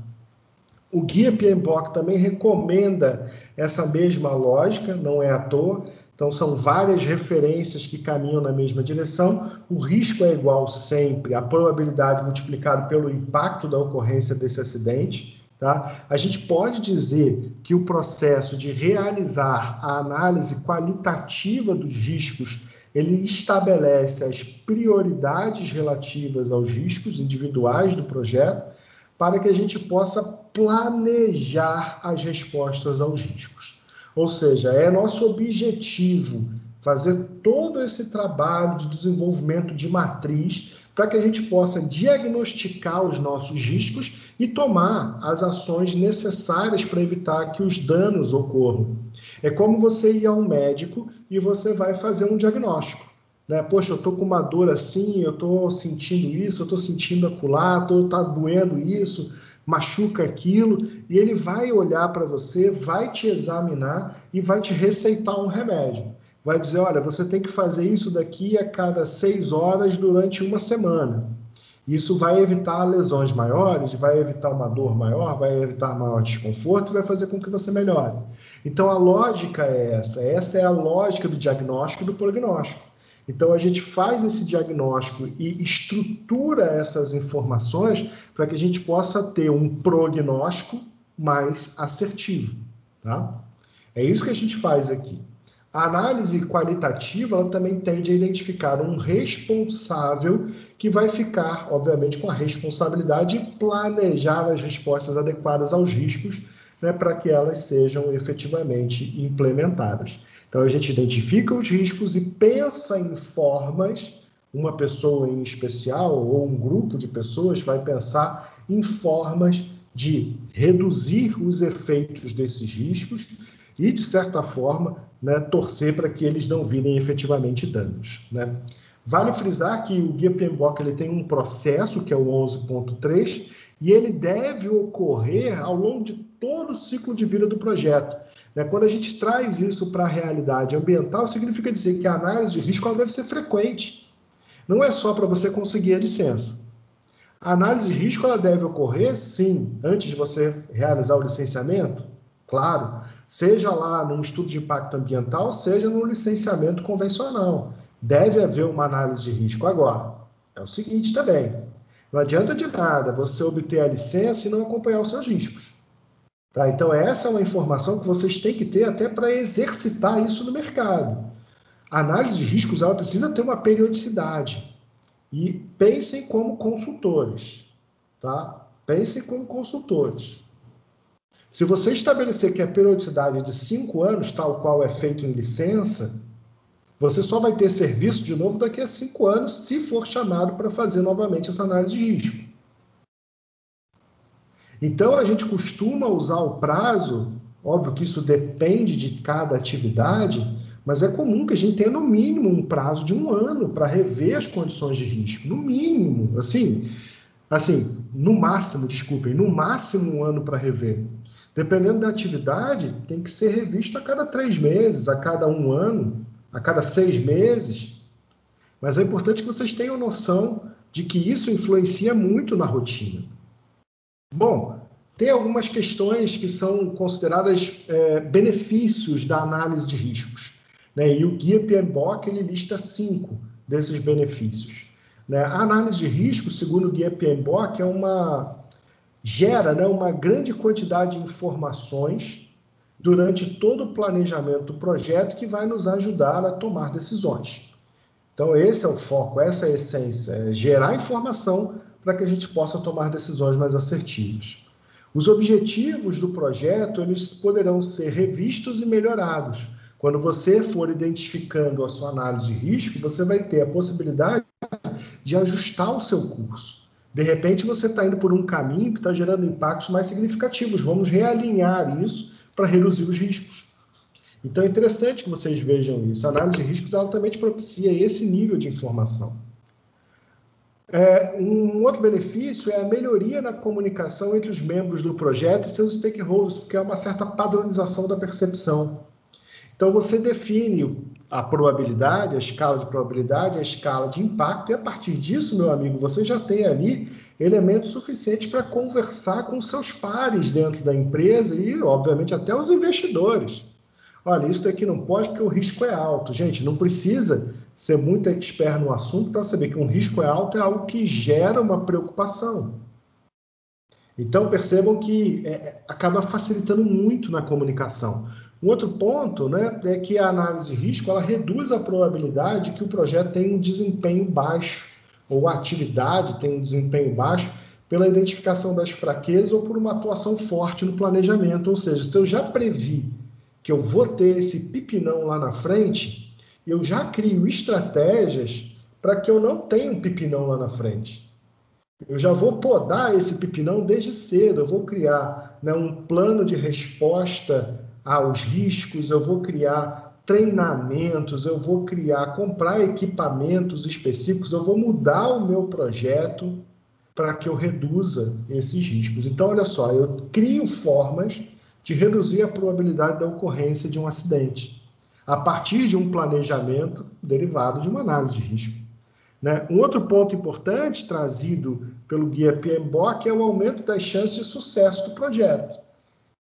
O guia PMBOK também recomenda essa mesma lógica, não é à toa. Então, são várias referências que caminham na mesma direção. O risco é igual sempre à probabilidade multiplicada pelo impacto da ocorrência desse acidente. Tá? A gente pode dizer que o processo de realizar a análise qualitativa dos riscos, ele estabelece as prioridades relativas aos riscos individuais do projeto para que a gente possa planejar as respostas aos riscos. Ou seja, é nosso objetivo fazer todo esse trabalho de desenvolvimento de matriz para que a gente possa diagnosticar os nossos riscos e tomar as ações necessárias para evitar que os danos ocorram. É como você ir a um médico e você vai fazer um diagnóstico. Né? Poxa, eu estou com uma dor assim, eu estou sentindo isso, eu estou sentindo acolá, está doendo isso, machuca aquilo, e ele vai olhar para você, vai te examinar e vai te receitar um remédio. Vai dizer, olha, você tem que fazer isso daqui a cada 6 horas durante uma semana. Isso vai evitar lesões maiores, vai evitar uma dor maior, vai evitar maior desconforto e vai fazer com que você melhore. Então, a lógica é essa é a lógica do diagnóstico e do prognóstico. Então, a gente faz esse diagnóstico e estrutura essas informações para que a gente possa ter um prognóstico mais assertivo, tá? É isso que a gente faz aqui. A análise qualitativa, ela também tende a identificar um responsável que vai ficar, obviamente, com a responsabilidade de planejar as respostas adequadas aos riscos, né, para que elas sejam efetivamente implementadas. Então, a gente identifica os riscos e pensa em formas, uma pessoa em especial ou um grupo de pessoas vai pensar em formas de reduzir os efeitos desses riscos e, de certa forma, né, torcer para que eles não virem efetivamente danos. Né? Vale frisar que o Guia PMBOK ele tem um processo, que é o 11.3, e ele deve ocorrer ao longo de todo o ciclo de vida do projeto. Né? Quando a gente traz isso para a realidade ambiental, significa dizer que a análise de risco ela deve ser frequente. Não é só para você conseguir a licença. A análise de risco ela deve ocorrer, sim, antes de você realizar o licenciamento, claro, seja lá num estudo de impacto ambiental, seja no licenciamento convencional. Deve haver uma análise de risco. Agora, é o seguinte também, não adianta de nada você obter a licença e não acompanhar os seus riscos. Tá? Então, essa é uma informação que vocês têm que ter até para exercitar isso no mercado. A análise de riscos ela precisa ter uma periodicidade. E pensem como consultores. Tá? Pensem como consultores. Se você estabelecer que a periodicidade é de 5 anos, tal qual é feito em licença, você só vai ter serviço de novo daqui a 5 anos, se for chamado para fazer novamente essa análise de risco. Então, a gente costuma usar o prazo, óbvio que isso depende de cada atividade, mas é comum que a gente tenha no mínimo um prazo de 1 ano para rever as condições de risco. No mínimo, assim, no máximo, desculpem, no máximo 1 ano para rever. Dependendo da atividade, tem que ser revisto a cada 3 meses, a cada 1 ano, a cada 6 meses. Mas é importante que vocês tenham noção de que isso influencia muito na rotina. Bom, tem algumas questões que são consideradas benefícios da análise de riscos. Né? E o Guia PMBOK ele lista 5 desses benefícios. Né? A análise de risco, segundo o Guia PMBOK, gera, né, uma grande quantidade de informações durante todo o planejamento do projeto que vai nos ajudar a tomar decisões. Então, esse é o foco, essa é a essência, é gerar informação para que a gente possa tomar decisões mais assertivas. Os objetivos do projeto, eles poderão ser revistos e melhorados. Quando você for identificando a sua análise de risco, você vai ter a possibilidade de ajustar o seu curso. De repente, você está indo por um caminho que está gerando impactos mais significativos. Vamos realinhar isso para reduzir os riscos. Então, é interessante que vocês vejam isso. A análise de risco altamente propicia esse nível de informação. Um outro benefício é a melhoria na comunicação entre os membros do projeto e seus stakeholders, porque é uma certa padronização da percepção. Então, você define a probabilidade, a escala de probabilidade, a escala de impacto, e a partir disso, meu amigo, você já tem ali elementos suficientes para conversar com seus pares dentro da empresa e, obviamente, até os investidores. Olha, isso daqui não pode porque o risco é alto. Gente, não precisa ser muito expert no assunto para saber que um risco é alto é algo que gera uma preocupação. Então, percebam que acaba facilitando muito na comunicação. Um outro ponto, né, é que a análise de risco ela reduz a probabilidade que o projeto tenha um desempenho baixo, ou a atividade tenha um desempenho baixo, pela identificação das fraquezas ou por uma atuação forte no planejamento. Ou seja, se eu já previ que eu vou ter esse pipinão lá na frente, eu já crio estratégias para que eu não tenha um pipinão lá na frente. Eu já vou podar esse pipinão desde cedo, eu vou criar, né, um plano de resposta aos riscos, eu vou criar treinamentos, eu vou comprar equipamentos específicos, eu vou mudar o meu projeto para que eu reduza esses riscos. Então, olha só, eu crio formas de reduzir a probabilidade da ocorrência de um acidente, a partir de um planejamento derivado de uma análise de risco. Né? Um outro ponto importante trazido pelo guia PMBOK é o aumento das chances de sucesso do projeto.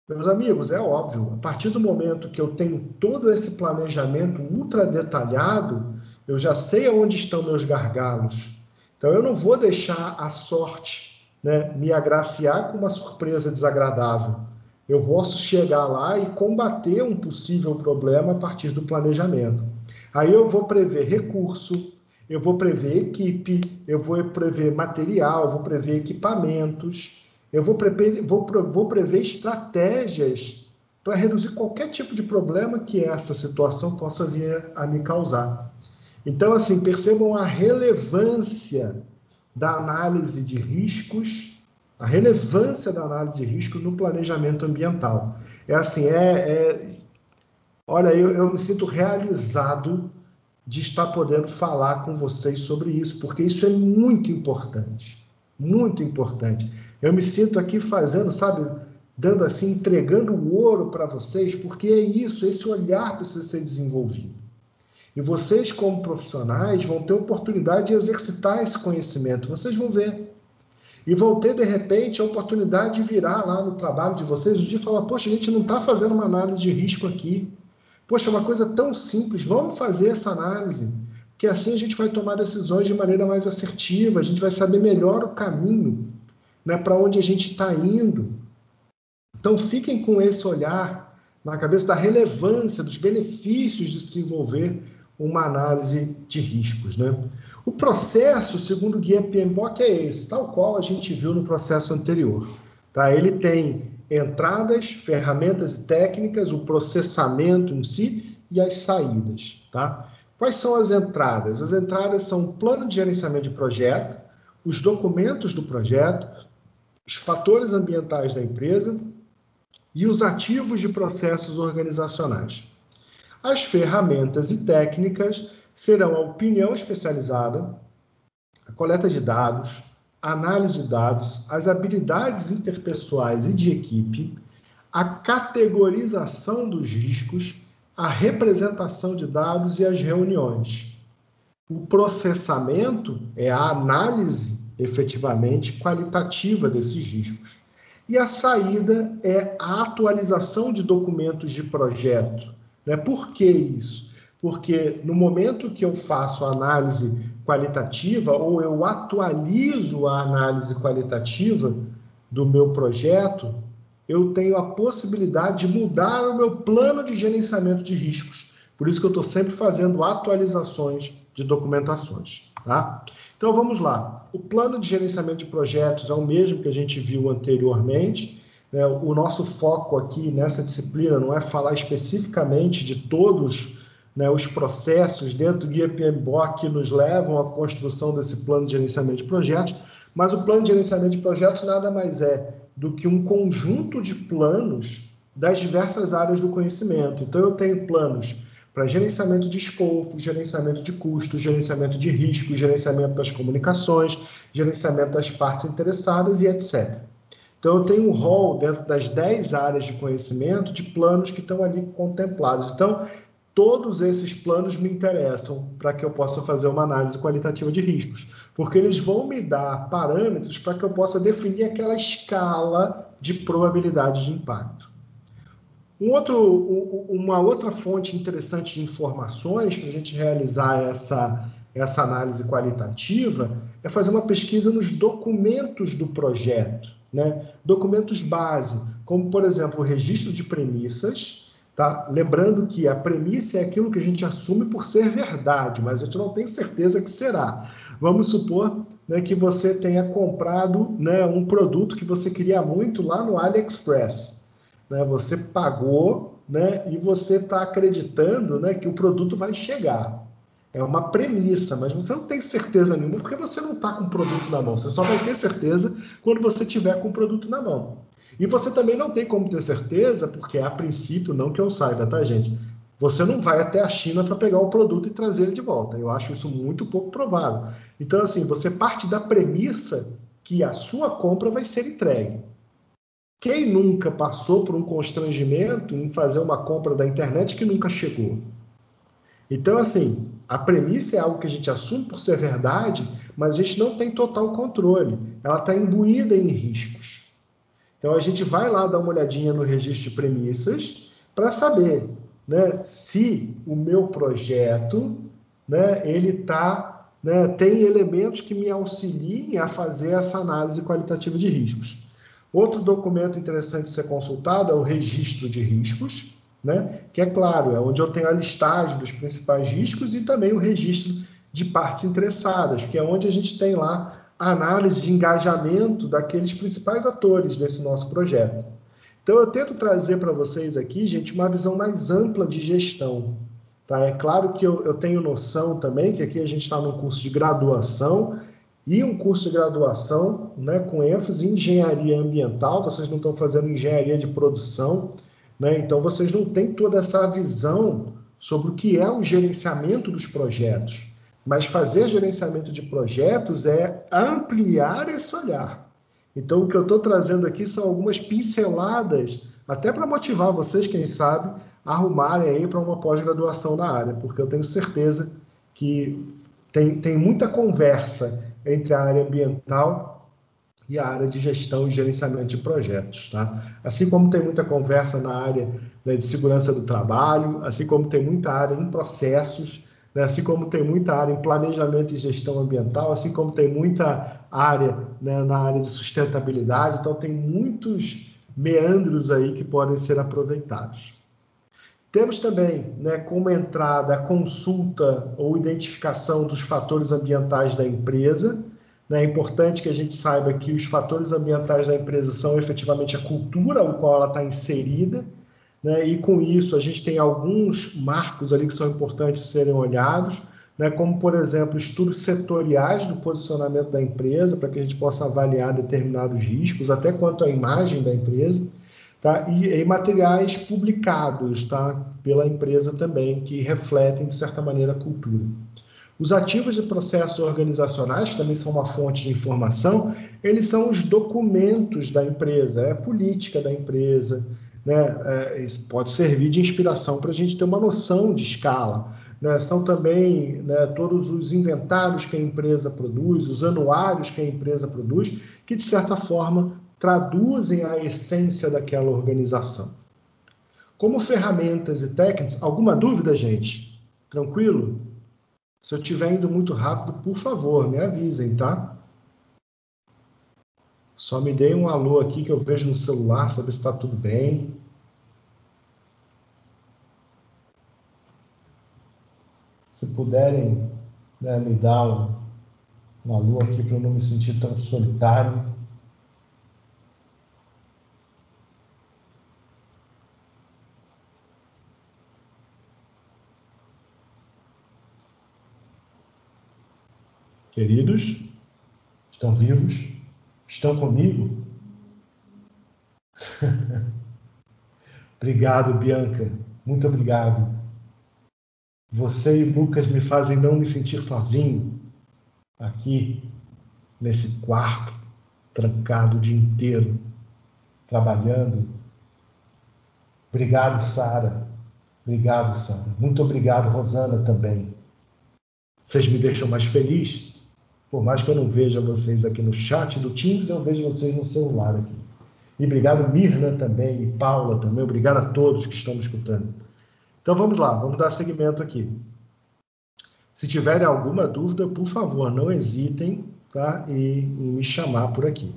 Meus amigos, é óbvio, a partir do momento que eu tenho todo esse planejamento ultra detalhado, eu já sei onde estão meus gargalos. Então, eu não vou deixar a sorte, né, me agraciar com uma surpresa desagradável. Eu posso chegar lá e combater um possível problema a partir do planejamento. Aí eu vou prever recurso, eu vou prever equipe, eu vou prever material, vou prever equipamentos, eu vou prever estratégias para reduzir qualquer tipo de problema que essa situação possa vir a me causar. Então, assim, percebam a relevância da análise de riscos, a relevância da análise de risco no planejamento ambiental. Olha, eu me sinto realizado de estar podendo falar com vocês sobre isso, porque isso é muito importante, muito importante. Eu me sinto aqui fazendo, sabe, dando assim, entregando o ouro para vocês, porque é isso, esse olhar precisa ser desenvolvido. E vocês, como profissionais, vão ter oportunidade de exercitar esse conhecimento, vocês vão ver. E vão ter, de repente, a oportunidade de virar lá no trabalho de vocês um dia e falar, poxa, a gente não está fazendo uma análise de risco aqui. Poxa, é uma coisa tão simples, vamos fazer essa análise, que assim a gente vai tomar decisões de maneira mais assertiva, a gente vai saber melhor o caminho, né, para onde a gente está indo. Então, fiquem com esse olhar na cabeça da relevância, dos benefícios de se desenvolver uma análise de riscos, né? O processo, segundo o guia PMBOK, é esse, tal qual a gente viu no processo anterior. Tá? Ele tem entradas, ferramentas e técnicas, o processamento em si e as saídas. Tá? Quais são as entradas? As entradas são o plano de gerenciamento de projeto, os documentos do projeto, os fatores ambientais da empresa e os ativos de processos organizacionais. As ferramentas e técnicas serão a opinião especializada, a coleta de dados, a análise de dados, as habilidades interpessoais e de equipe, a categorização dos riscos, a representação de dados e as reuniões. O processamento é a análise efetivamente qualitativa desses riscos. E a saída é a atualização de documentos de projeto. Né? Por que isso? Porque no momento que eu faço a análise qualitativa ou eu atualizo a análise qualitativa do meu projeto, eu tenho a possibilidade de mudar o meu plano de gerenciamento de riscos. Por isso que eu estou sempre fazendo atualizações de documentações. Tá? Então vamos lá. O plano de gerenciamento de projetos é o mesmo que a gente viu anteriormente. né, o nosso foco aqui nessa disciplina não é falar especificamente de todos, né, os processos dentro do Guia PMBOK que nos levam à construção desse plano de gerenciamento de projetos, mas o plano de gerenciamento de projetos nada mais é do que um conjunto de planos das diversas áreas do conhecimento. Então, eu tenho planos para gerenciamento de escopo, gerenciamento de custos, gerenciamento de risco, gerenciamento das comunicações, gerenciamento das partes interessadas e etc. Então, eu tenho um rol dentro das 10 áreas de conhecimento de planos que estão ali contemplados. Então, todos esses planos me interessam para que eu possa fazer uma análise qualitativa de riscos, porque eles vão me dar parâmetros para que eu possa definir aquela escala de probabilidade de impacto. Uma outra fonte interessante de informações para a gente realizar essa análise qualitativa é fazer uma pesquisa nos documentos do projeto, né? Documentos base, como, por exemplo, o registro de premissas, tá? Lembrando que a premissa é aquilo que a gente assume por ser verdade, mas a gente não tem certeza que será. Vamos supor, né, que você tenha comprado, né, um produto que você queria muito lá no AliExpress. Né, você pagou, né, e você está acreditando, né, que o produto vai chegar. É uma premissa, mas você não tem certeza nenhuma porque você não está com o produto na mão. Você só vai ter certeza quando você tiver com o produto na mão. E você também não tem como ter certeza, porque a princípio, não que eu saiba, tá, gente? Você não vai até a China para pegar o produto e trazer ele de volta. Eu acho isso muito pouco provável. Então, assim, você parte da premissa que a sua compra vai ser entregue. Quem nunca passou por um constrangimento em fazer uma compra da internet que nunca chegou? Então, assim, a premissa é algo que a gente assume por ser verdade, mas a gente não tem total controle. Ela está imbuída em riscos. Então, a gente vai lá dar uma olhadinha no registro de premissas para saber, né, se o meu projeto, né, ele tá, né, tem elementos que me auxiliem a fazer essa análise qualitativa de riscos. Outro documento interessante de ser consultado é o registro de riscos, né? Que é claro, é onde eu tenho a listagem dos principais riscos e também o registro de partes interessadas, que é onde a gente tem lá a análise de engajamento daqueles principais atores desse nosso projeto. Então, eu tento trazer para vocês aqui, gente, uma visão mais ampla de gestão. Tá? É claro que eu tenho noção também que aqui a gente está num curso de graduação e um curso de graduação, né, com ênfase em engenharia ambiental, vocês não estão fazendo engenharia de produção, né? Então vocês não têm toda essa visão sobre o que é o gerenciamento dos projetos. Mas fazer gerenciamento de projetos é ampliar esse olhar. Então o que eu estou trazendo aqui são algumas pinceladas, até para motivar vocês, quem sabe, a arrumarem aí para uma pós-graduação na área, porque eu tenho certeza que tem muita conversa entre a área ambiental e a área de gestão e gerenciamento de projetos. Tá? Assim como tem muita conversa na área, né, de segurança do trabalho, assim como tem muita área em processos, né, assim como tem muita área em planejamento e gestão ambiental, assim como tem muita área, né, na área de sustentabilidade, então tem muitos meandros aí que podem ser aproveitados. Temos também, né, como entrada a consulta ou identificação dos fatores ambientais da empresa. É importante que a gente saiba que os fatores ambientais da empresa são efetivamente a cultura ao qual ela está inserida, né, e com isso a gente tem alguns marcos ali que são importantes serem olhados, né, como, por exemplo, estudos setoriais do posicionamento da empresa, para que a gente possa avaliar determinados riscos, até quanto à imagem da empresa. Tá? E materiais publicados, tá? Pela empresa também, que refletem, de certa maneira, a cultura. Os ativos de processos organizacionais, que também são uma fonte de informação, eles são os documentos da empresa, é a política da empresa, né? Isso pode servir de inspiração para a gente ter uma noção de escala. Né? São também, né, todos os inventários que a empresa produz, os anuários que a empresa produz, que, de certa forma, traduzem a essência daquela organização. Como ferramentas e técnicas, alguma dúvida, gente? Tranquilo? Se eu estiver indo muito rápido, por favor, me avisem, tá? Só me deem um alô aqui que eu vejo no celular, saber se está tudo bem. Se puderem, né, me dar um alô aqui para eu não me sentir tão solitário. Queridos, estão vivos? Estão comigo? Obrigado, Bianca. Muito obrigado. Você e Lucas me fazem não me sentir sozinho aqui, nesse quarto, trancado o dia inteiro, trabalhando. Obrigado, Sara. Obrigado, Sara. Muito obrigado, Rosana, também. Vocês me deixam mais feliz? Por mais que eu não veja vocês aqui no chat do Teams, eu vejo vocês no celular aqui. E obrigado, Mirna, também, e Paula também. Obrigado a todos que estão me escutando. Então, vamos lá, vamos dar seguimento aqui. Se tiverem alguma dúvida, por favor, não hesitem, tá? em me chamar por aqui.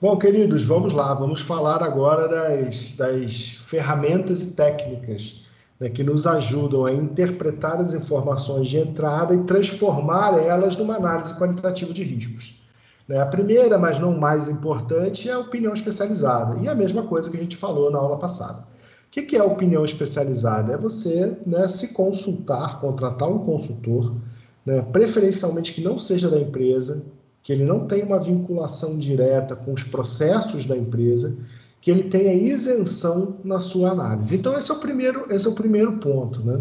Bom, queridos, vamos lá. Vamos falar agora das ferramentas e técnicas, né, que nos ajudam a interpretar as informações de entrada e transformar elas numa análise qualitativa de riscos. A primeira, mas não mais importante, é a opinião especializada. E a mesma coisa que a gente falou na aula passada. O que é a opinião especializada? É você, né, se consultar, contratar um consultor, né, preferencialmente que não seja da empresa, que ele não tenha uma vinculação direta com os processos da empresa, que ele tenha isenção na sua análise. Então, esse é o primeiro ponto, né?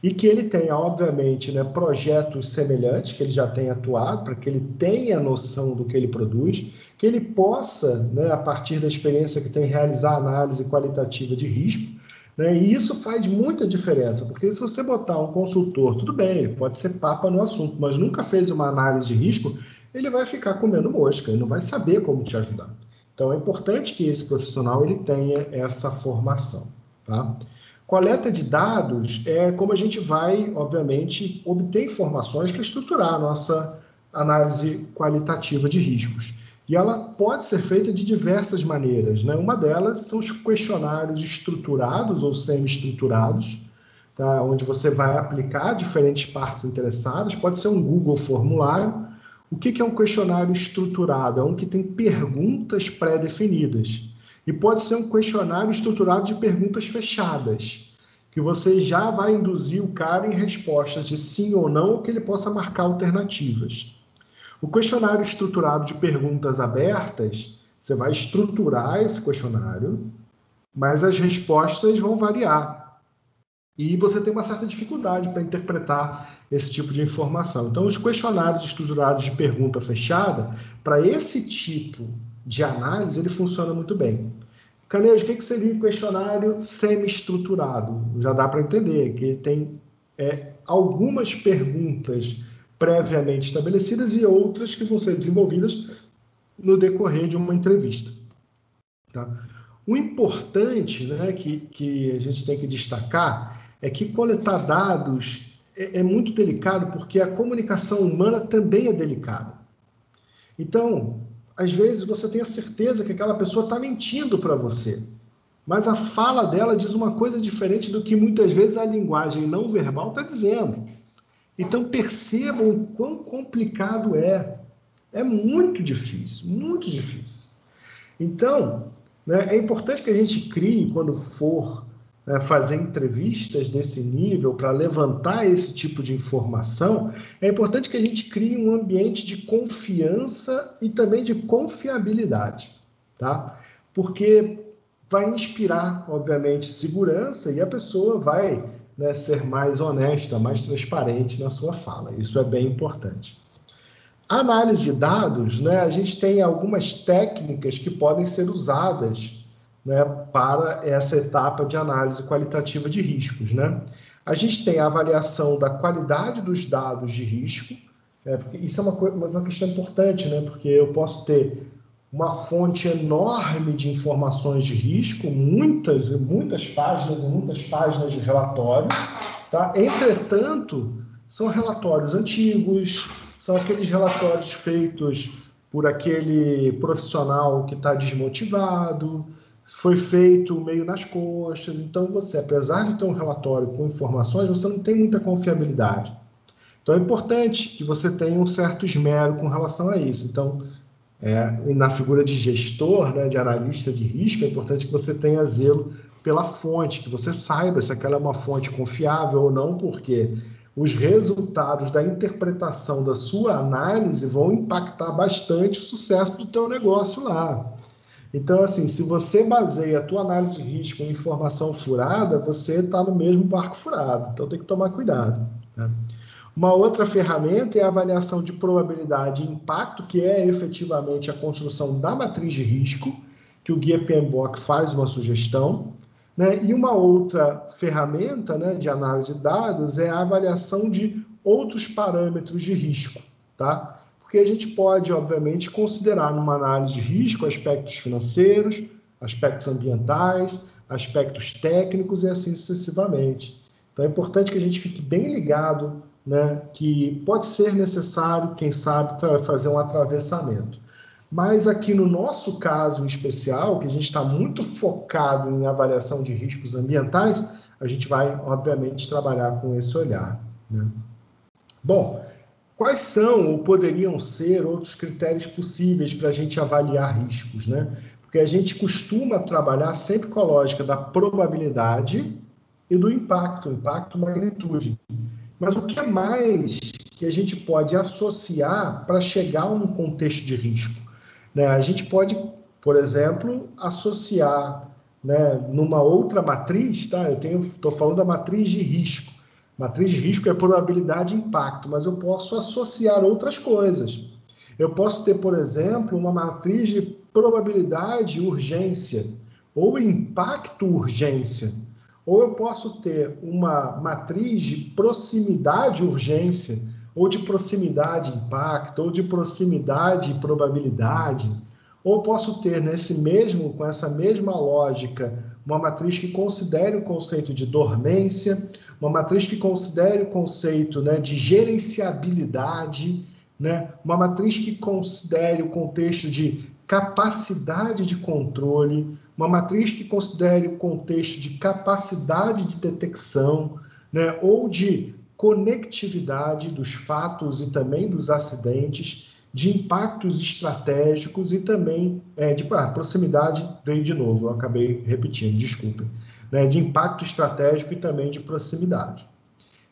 E que ele tenha, obviamente, né, projetos semelhantes, que ele já tenha atuado, para que ele tenha noção do que ele produz, que ele possa, né, a partir da experiência que tem, realizar análise qualitativa de risco, né? E isso faz muita diferença, porque se você botar um consultor, tudo bem, ele pode ser papa no assunto, mas nunca fez uma análise de risco, ele vai ficar comendo mosca, ele não vai saber como te ajudar. Então, é importante que esse profissional ele tenha essa formação. Tá? Coleta de dados é como a gente vai, obviamente, obter informações para estruturar a nossa análise qualitativa de riscos. E ela pode ser feita de diversas maneiras, né? Uma delas são os questionários estruturados ou semi-estruturados, tá? Onde você vai aplicar diferentes partes interessadas, pode ser um Google formulário. O que é um questionário estruturado? É um que tem perguntas pré-definidas. E pode ser um questionário estruturado de perguntas fechadas, que você já vai induzir o cara em respostas de sim ou não, ou que ele possa marcar alternativas. O questionário estruturado de perguntas abertas, você vai estruturar esse questionário, mas as respostas vão variar. E você tem uma certa dificuldade para interpretar esse tipo de informação. Então, os questionários estruturados de pergunta fechada, para esse tipo de análise, ele funciona muito bem. Canejo, o que seria um questionário semi-estruturado? Já dá para entender que tem algumas perguntas previamente estabelecidas e outras que vão ser desenvolvidas no decorrer de uma entrevista. Tá? O importante, né, que a gente tem que destacar é que coletar dados é muito delicado porque a comunicação humana também é delicada. Então, às vezes você tem a certeza que aquela pessoa está mentindo para você, mas a fala dela diz uma coisa diferente do que muitas vezes a linguagem não verbal está dizendo. Então, percebam o quão complicado é. É muito difícil, muito difícil. Então, né, é importante que a gente crie, quando for fazer entrevistas desse nível, para levantar esse tipo de informação, é importante que a gente crie um ambiente de confiança e também de confiabilidade, tá? Porque vai inspirar, obviamente, segurança e a pessoa vai, né, ser mais honesta, mais transparente na sua fala. Isso é bem importante. A análise de dados, né, a gente tem algumas técnicas que podem ser usadas, né, para essa etapa de análise qualitativa de riscos. Né? A gente tem a avaliação da qualidade dos dados de risco, porque isso é uma questão importante, né, porque eu posso ter uma fonte enorme de informações de risco, muitas páginas de relatório, tá? Entretanto, são relatórios antigos, são aqueles relatórios feitos por aquele profissional que está desmotivado, foi feito meio nas coxas. Então, você, apesar de ter um relatório com informações, você não tem muita confiabilidade. Então, é importante que você tenha um certo esmero com relação a isso. Então, na figura de gestor, né, de analista de risco, é importante que você tenha zelo pela fonte, que você saiba se aquela é uma fonte confiável ou não, porque os resultados da interpretação da sua análise vão impactar bastante o sucesso do teu negócio lá. Então, assim, se você baseia a tua análise de risco em informação furada, você está no mesmo barco furado. Então, tem que tomar cuidado. Tá? Uma outra ferramenta é a avaliação de probabilidade e impacto, que é efetivamente a construção da matriz de risco, que o guia PMBOK faz uma sugestão. Né? E uma outra ferramenta, né, de análise de dados é a avaliação de outros parâmetros de risco. Tá? Porque a gente pode, obviamente, considerar numa análise de risco aspectos financeiros, aspectos ambientais, aspectos técnicos e assim sucessivamente. Então é importante que a gente fique bem ligado, né, que pode ser necessário, quem sabe, fazer um atravessamento. Mas aqui no nosso caso em especial, que a gente está muito focado em avaliação de riscos ambientais, a gente vai, obviamente, trabalhar com esse olhar. Né? Bom, quais são ou poderiam ser outros critérios possíveis para a gente avaliar riscos, né? Porque a gente costuma trabalhar sempre com a lógica da probabilidade e do impacto magnitude. Mas o que mais que a gente pode associar para chegar a um contexto de risco? Né? A gente pode, por exemplo, associar, né, numa outra matriz, tá? Estou falando da matriz de risco. Matriz de risco é probabilidade e impacto, mas eu posso associar outras coisas. Eu posso ter, por exemplo, uma matriz de probabilidade e urgência, ou impacto urgência. Ou eu posso ter uma matriz de proximidade urgência, ou de proximidade impacto, ou de proximidade e probabilidade. Ou posso ter com essa mesma lógica, uma matriz que considere o conceito de dormência, uma matriz que considere o conceito, né, de gerenciabilidade, né, uma matriz que considere o contexto de capacidade de controle, uma matriz que considere o contexto de capacidade de detecção, né, ou de conectividade dos fatos e também dos acidentes, de impactos estratégicos e também de proximidade, veio de novo, eu acabei repetindo, desculpem, né, de impacto estratégico e também de proximidade.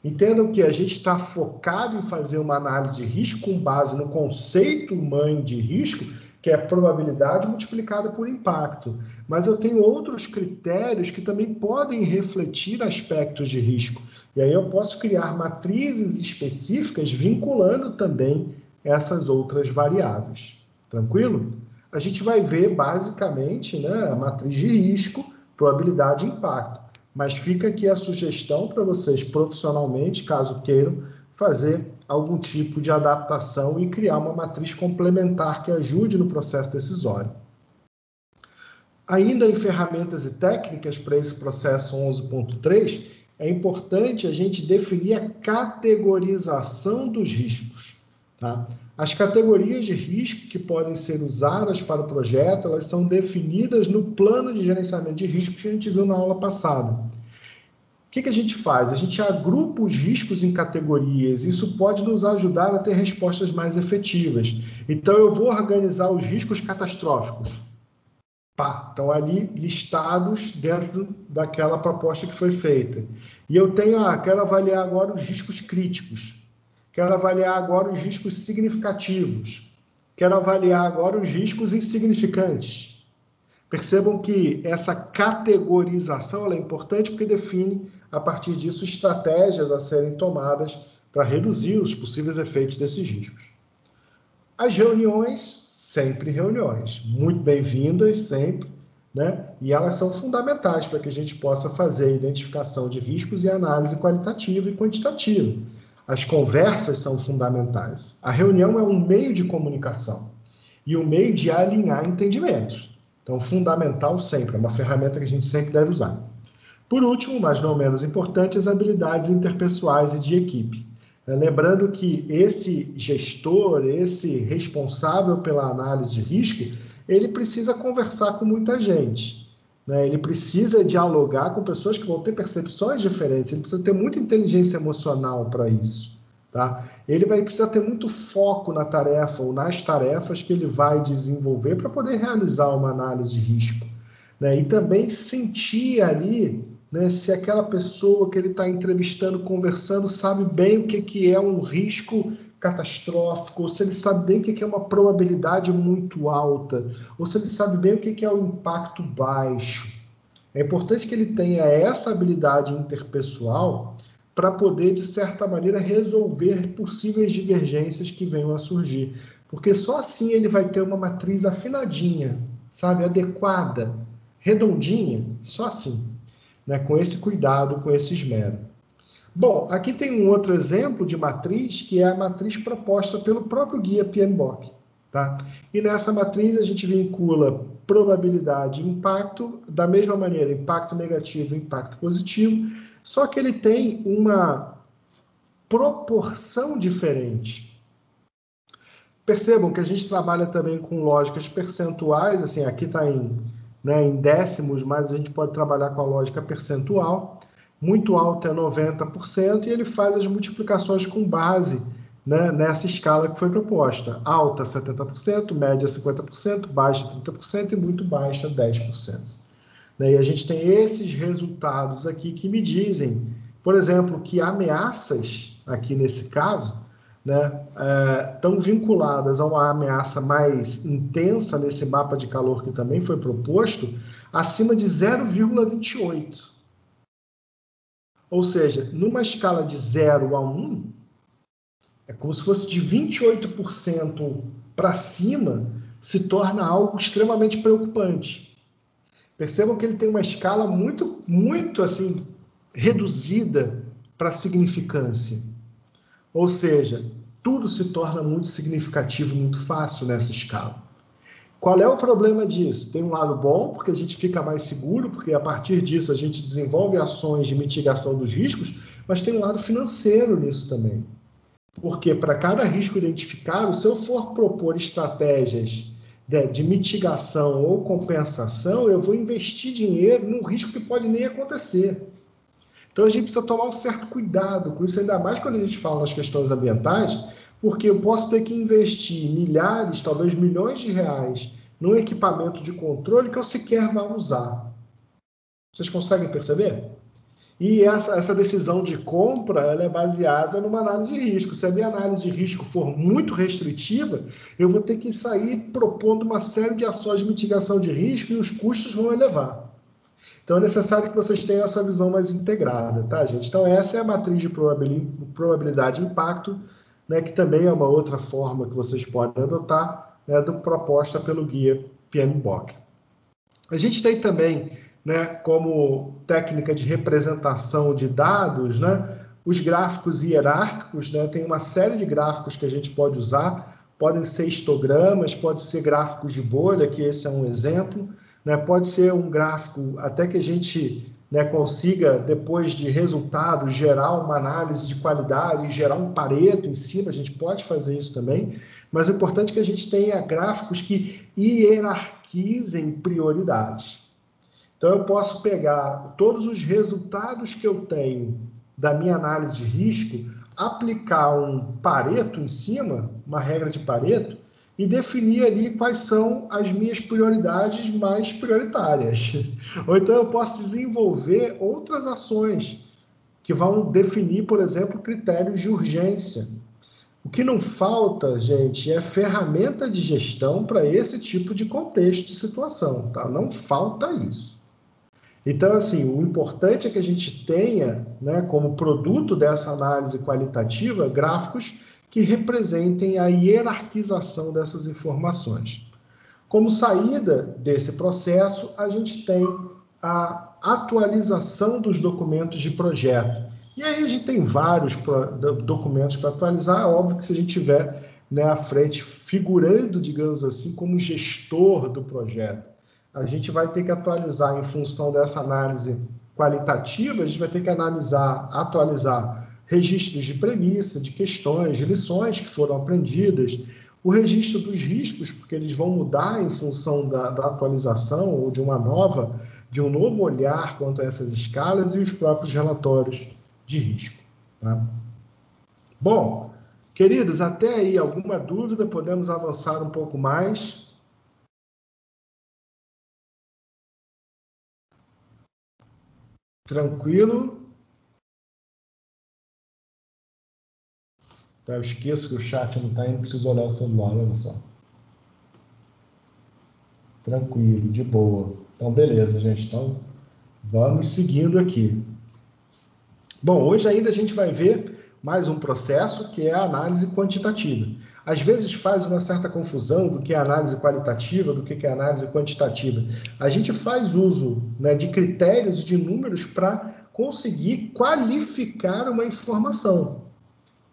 Entendam que a gente está focado em fazer uma análise de risco com base no conceito mãe de risco, que é probabilidade multiplicada por impacto. Mas eu tenho outros critérios que também podem refletir aspectos de risco. E aí eu posso criar matrizes específicas vinculando também essas outras variáveis. Tranquilo? A gente vai ver basicamente, né, a matriz de risco, probabilidade e impacto. Mas fica aqui a sugestão para vocês profissionalmente, caso queiram, fazer algum tipo de adaptação e criar uma matriz complementar que ajude no processo decisório. Ainda em ferramentas e técnicas para esse processo 11.3, é importante a gente definir a categorização dos riscos. Tá? As categorias de risco que podem ser usadas para o projeto, elas são definidas no plano de gerenciamento de risco que a gente viu na aula passada. O que a gente faz? A gente agrupa os riscos em categorias, isso pode nos ajudar a ter respostas mais efetivas. Então, eu vou organizar os riscos catastróficos. Estão ali listados dentro daquela proposta que foi feita. E eu quero avaliar agora os riscos críticos. Quero avaliar agora os riscos significativos. Quero avaliar agora os riscos insignificantes. Percebam que essa categorização é importante porque define, a partir disso, estratégias a serem tomadas para reduzir os possíveis efeitos desses riscos. As reuniões, sempre reuniões, muito bem-vindas, sempre, né? E elas são fundamentais para que a gente possa fazer a identificação de riscos e análise qualitativa e quantitativa. As conversas são fundamentais. A reunião é um meio de comunicação e um meio de alinhar entendimentos. Então, fundamental sempre, é uma ferramenta que a gente sempre deve usar. Por último, mas não menos importante, as habilidades interpessoais e de equipe. Lembrando que esse gestor, esse responsável pela análise de risco, ele precisa conversar com muita gente. Né? Ele precisa dialogar com pessoas que vão ter percepções diferentes, ele precisa ter muita inteligência emocional para isso. Tá? Ele vai precisar ter muito foco na tarefa ou nas tarefas que ele vai desenvolver para poder realizar uma análise de risco. né? E também sentir ali, né, se aquela pessoa que ele está entrevistando, conversando, sabe bem o que é um risco catastrófico, ou se ele sabe bem o que é uma probabilidade muito alta, ou se ele sabe bem o que é o impacto baixo. É importante que ele tenha essa habilidade interpessoal para poder, de certa maneira, resolver possíveis divergências que venham a surgir. Porque só assim ele vai ter uma matriz afinadinha, sabe, adequada, redondinha, só assim, né? Com esse cuidado, com esse esmero. Bom, aqui tem um outro exemplo de matriz, que é a matriz proposta pelo próprio guia PMBOK. Tá? E nessa matriz a gente vincula probabilidade e impacto, da mesma maneira, impacto negativo e impacto positivo, só que ele tem uma proporção diferente. Percebam que a gente trabalha também com lógicas percentuais, assim, aqui está em décimos, mas a gente pode trabalhar com a lógica percentual. Muito alto é 90%, e ele faz as multiplicações com base, né, nessa escala que foi proposta. Alta, 70%, média, 50%, baixa, 30% e muito baixa, 10%. E a gente tem esses resultados aqui que me dizem, por exemplo, que ameaças, aqui nesse caso, né, estão vinculadas a uma ameaça mais intensa nesse mapa de calor que também foi proposto, acima de 0,28. Ou seja, numa escala de 0 a 1, é como se fosse de 28% para cima, se torna algo extremamente preocupante. Percebam que ele tem uma escala muito, muito assim, reduzida para significância. Ou seja, tudo se torna muito significativo, muito fácil nessa escala. Qual é o problema disso? Tem um lado bom, porque a gente fica mais seguro, porque a partir disso a gente desenvolve ações de mitigação dos riscos, mas tem um lado financeiro nisso também. Porque para cada risco identificado, se eu for propor estratégias de mitigação ou compensação, eu vou investir dinheiro num risco que pode nem acontecer. Então a gente precisa tomar um certo cuidado com isso, ainda mais quando a gente fala nas questões ambientais, porque eu posso ter que investir milhares, talvez milhões de reais num equipamento de controle que eu sequer vá usar. Vocês conseguem perceber? E essa decisão de compra, ela é baseada numa análise de risco. Se a minha análise de risco for muito restritiva, eu vou ter que sair propondo uma série de ações de mitigação de risco e os custos vão elevar. Então é necessário que vocês tenham essa visão mais integrada, tá, gente? Então essa é a matriz de probabilidade e impacto, né, que também é uma outra forma que vocês podem adotar, né, proposta pelo guia PMBOK. A gente tem também, né, como técnica de representação de dados, né, os gráficos hierárquicos, né, tem uma série de gráficos que a gente pode usar, podem ser histogramas, pode ser gráficos de bolha, que esse é um exemplo, né, pode ser um gráfico até que a gente, né, consiga, depois de resultados, gerar uma análise de qualidade, gerar um Pareto em cima, a gente pode fazer isso também, mas o importante é que a gente tenha gráficos que hierarquizem prioridades. Então, eu posso pegar todos os resultados que eu tenho da minha análise de risco, aplicar um Pareto em cima, uma regra de Pareto, e definir ali quais são as minhas prioridades mais prioritárias. Ou então eu posso desenvolver outras ações que vão definir, por exemplo, critérios de urgência. O que não falta, gente, é ferramenta de gestão para esse tipo de contexto de situação, tá? Não falta isso. Então, assim, o importante é que a gente tenha, né, como produto dessa análise qualitativa, gráficos que representem a hierarquização dessas informações. Como saída desse processo, a gente tem a atualização dos documentos de projeto. E aí a gente tem vários documentos para atualizar. É óbvio que se a gente tiver, né, à frente, figurando, digamos assim, como gestor do projeto, a gente vai ter que atualizar em função dessa análise qualitativa, a gente vai ter que atualizar registros de premissa, de questões, de lições que foram aprendidas, o registro dos riscos, porque eles vão mudar em função da atualização ou de um novo olhar quanto a essas escalas, e os próprios relatórios de risco. Tá? Bom, queridos, até aí alguma dúvida? Podemos avançar um pouco mais? Tranquilo? Eu esqueço que o chat não está indo, preciso olhar o celular, olha só. Tranquilo, de boa. Então, beleza, gente. Então, vamos seguindo aqui. Bom, hoje ainda a gente vai ver mais um processo que é a análise quantitativa. Às vezes faz uma certa confusão do que é análise qualitativa, do que é análise quantitativa. A gente faz uso, né, de critérios e de números para conseguir qualificar uma informação.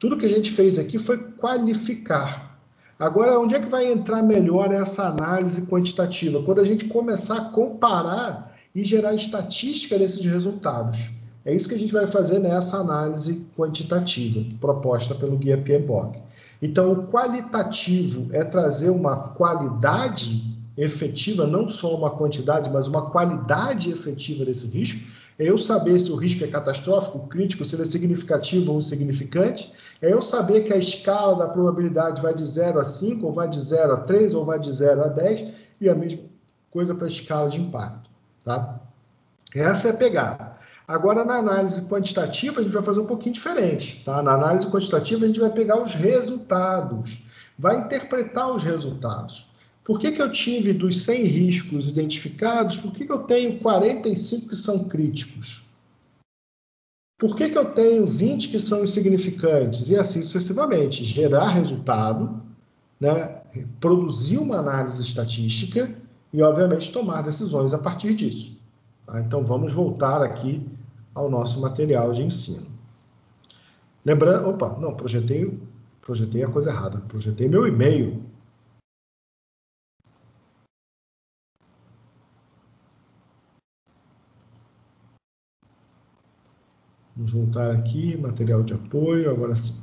Tudo que a gente fez aqui foi qualificar. Agora, onde é que vai entrar melhor essa análise quantitativa? Quando a gente começar a comparar e gerar estatística desses resultados. É isso que a gente vai fazer nessa análise quantitativa, proposta pelo Guia PMBOK. Então, o qualitativo é trazer uma qualidade efetiva, não só uma quantidade, mas uma qualidade efetiva desse risco. É eu saber se o risco é catastrófico, crítico, se ele é significativo ou insignificante. É eu saber que a escala da probabilidade vai de 0 a 5, ou vai de 0 a 3, ou vai de 0 a 10, e a mesma coisa para a escala de impacto. Tá? Essa é a pegada. Agora, na análise quantitativa, a gente vai fazer um pouquinho diferente. Tá? Na análise quantitativa, a gente vai pegar os resultados, vai interpretar os resultados. Por que eu tive dos 100 riscos identificados, por que eu tenho 45 que são críticos? Por que eu tenho 20 que são insignificantes? E assim sucessivamente. Gerar resultado, né? Produzir uma análise estatística e, obviamente, tomar decisões a partir disso. Tá? Então, vamos voltar aqui ao nosso material de ensino. Lembrando, opa, não, projetei a coisa errada. Projetei meu e-mail. Vamos voltar aqui, material de apoio, agora sim.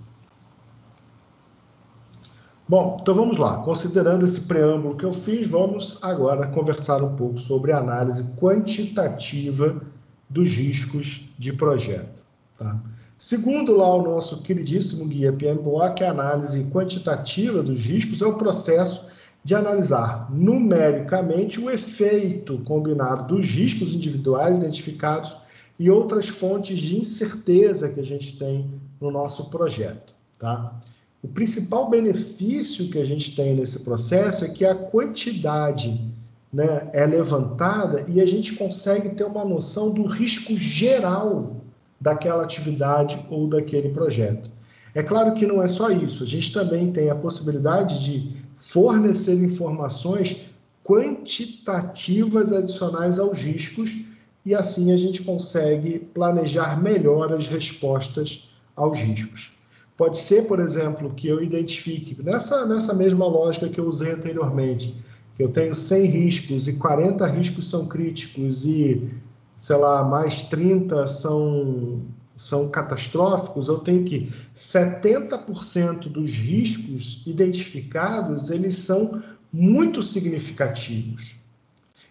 Bom, então vamos lá. Considerando esse preâmbulo que eu fiz, vamos agora conversar um pouco sobre a análise quantitativa dos riscos de projeto. Tá? Segundo lá o nosso queridíssimo guia PMBOK, a análise quantitativa dos riscos é o processo de analisar numericamente o efeito combinado dos riscos individuais identificados e outras fontes de incerteza que a gente tem no nosso projeto. Tá? O principal benefício que a gente tem nesse processo é que a quantidade, né, é levantada e a gente consegue ter uma noção do risco geral daquela atividade ou daquele projeto. É claro que não é só isso, a gente também tem a possibilidade de fornecer informações quantitativas adicionais aos riscos e assim a gente consegue planejar melhor as respostas aos riscos. Pode ser, por exemplo, que eu identifique, nessa mesma lógica que eu usei anteriormente, que eu tenho 100 riscos e 40 riscos são críticos e, sei lá, mais 30 são catastróficos, eu tenho que 70% dos riscos identificados, eles são muito significativos.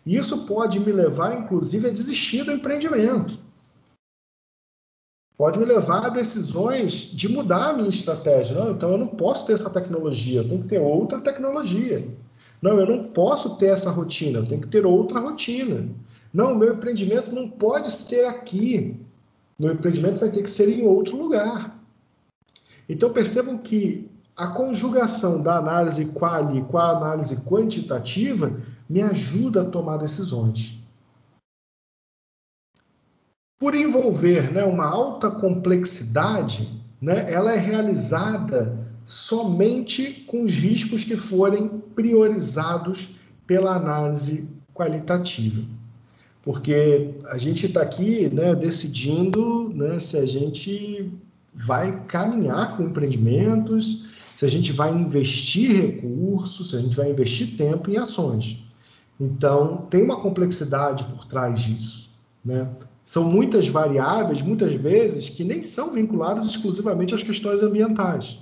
Isso pode me levar, inclusive, a desistir do empreendimento. Pode me levar a decisões de mudar a minha estratégia. Não, então eu não posso ter essa tecnologia, eu tenho que ter outra tecnologia. Não, eu não posso ter essa rotina, eu tenho que ter outra rotina. Não, meu empreendimento não pode ser aqui. Meu empreendimento vai ter que ser em outro lugar. Então percebam que a conjugação da análise quali com a análise quantitativa me ajuda a tomar decisões. Por envolver, né, uma alta complexidade, né, ela é realizada somente com os riscos que forem priorizados pela análise qualitativa. Porque a gente está aqui, né, decidindo, né, se a gente vai caminhar com empreendimentos, se a gente vai investir recursos, se a gente vai investir tempo em ações. Então, tem uma complexidade por trás disso, né? São muitas variáveis, muitas vezes, que nem são vinculadas exclusivamente às questões ambientais.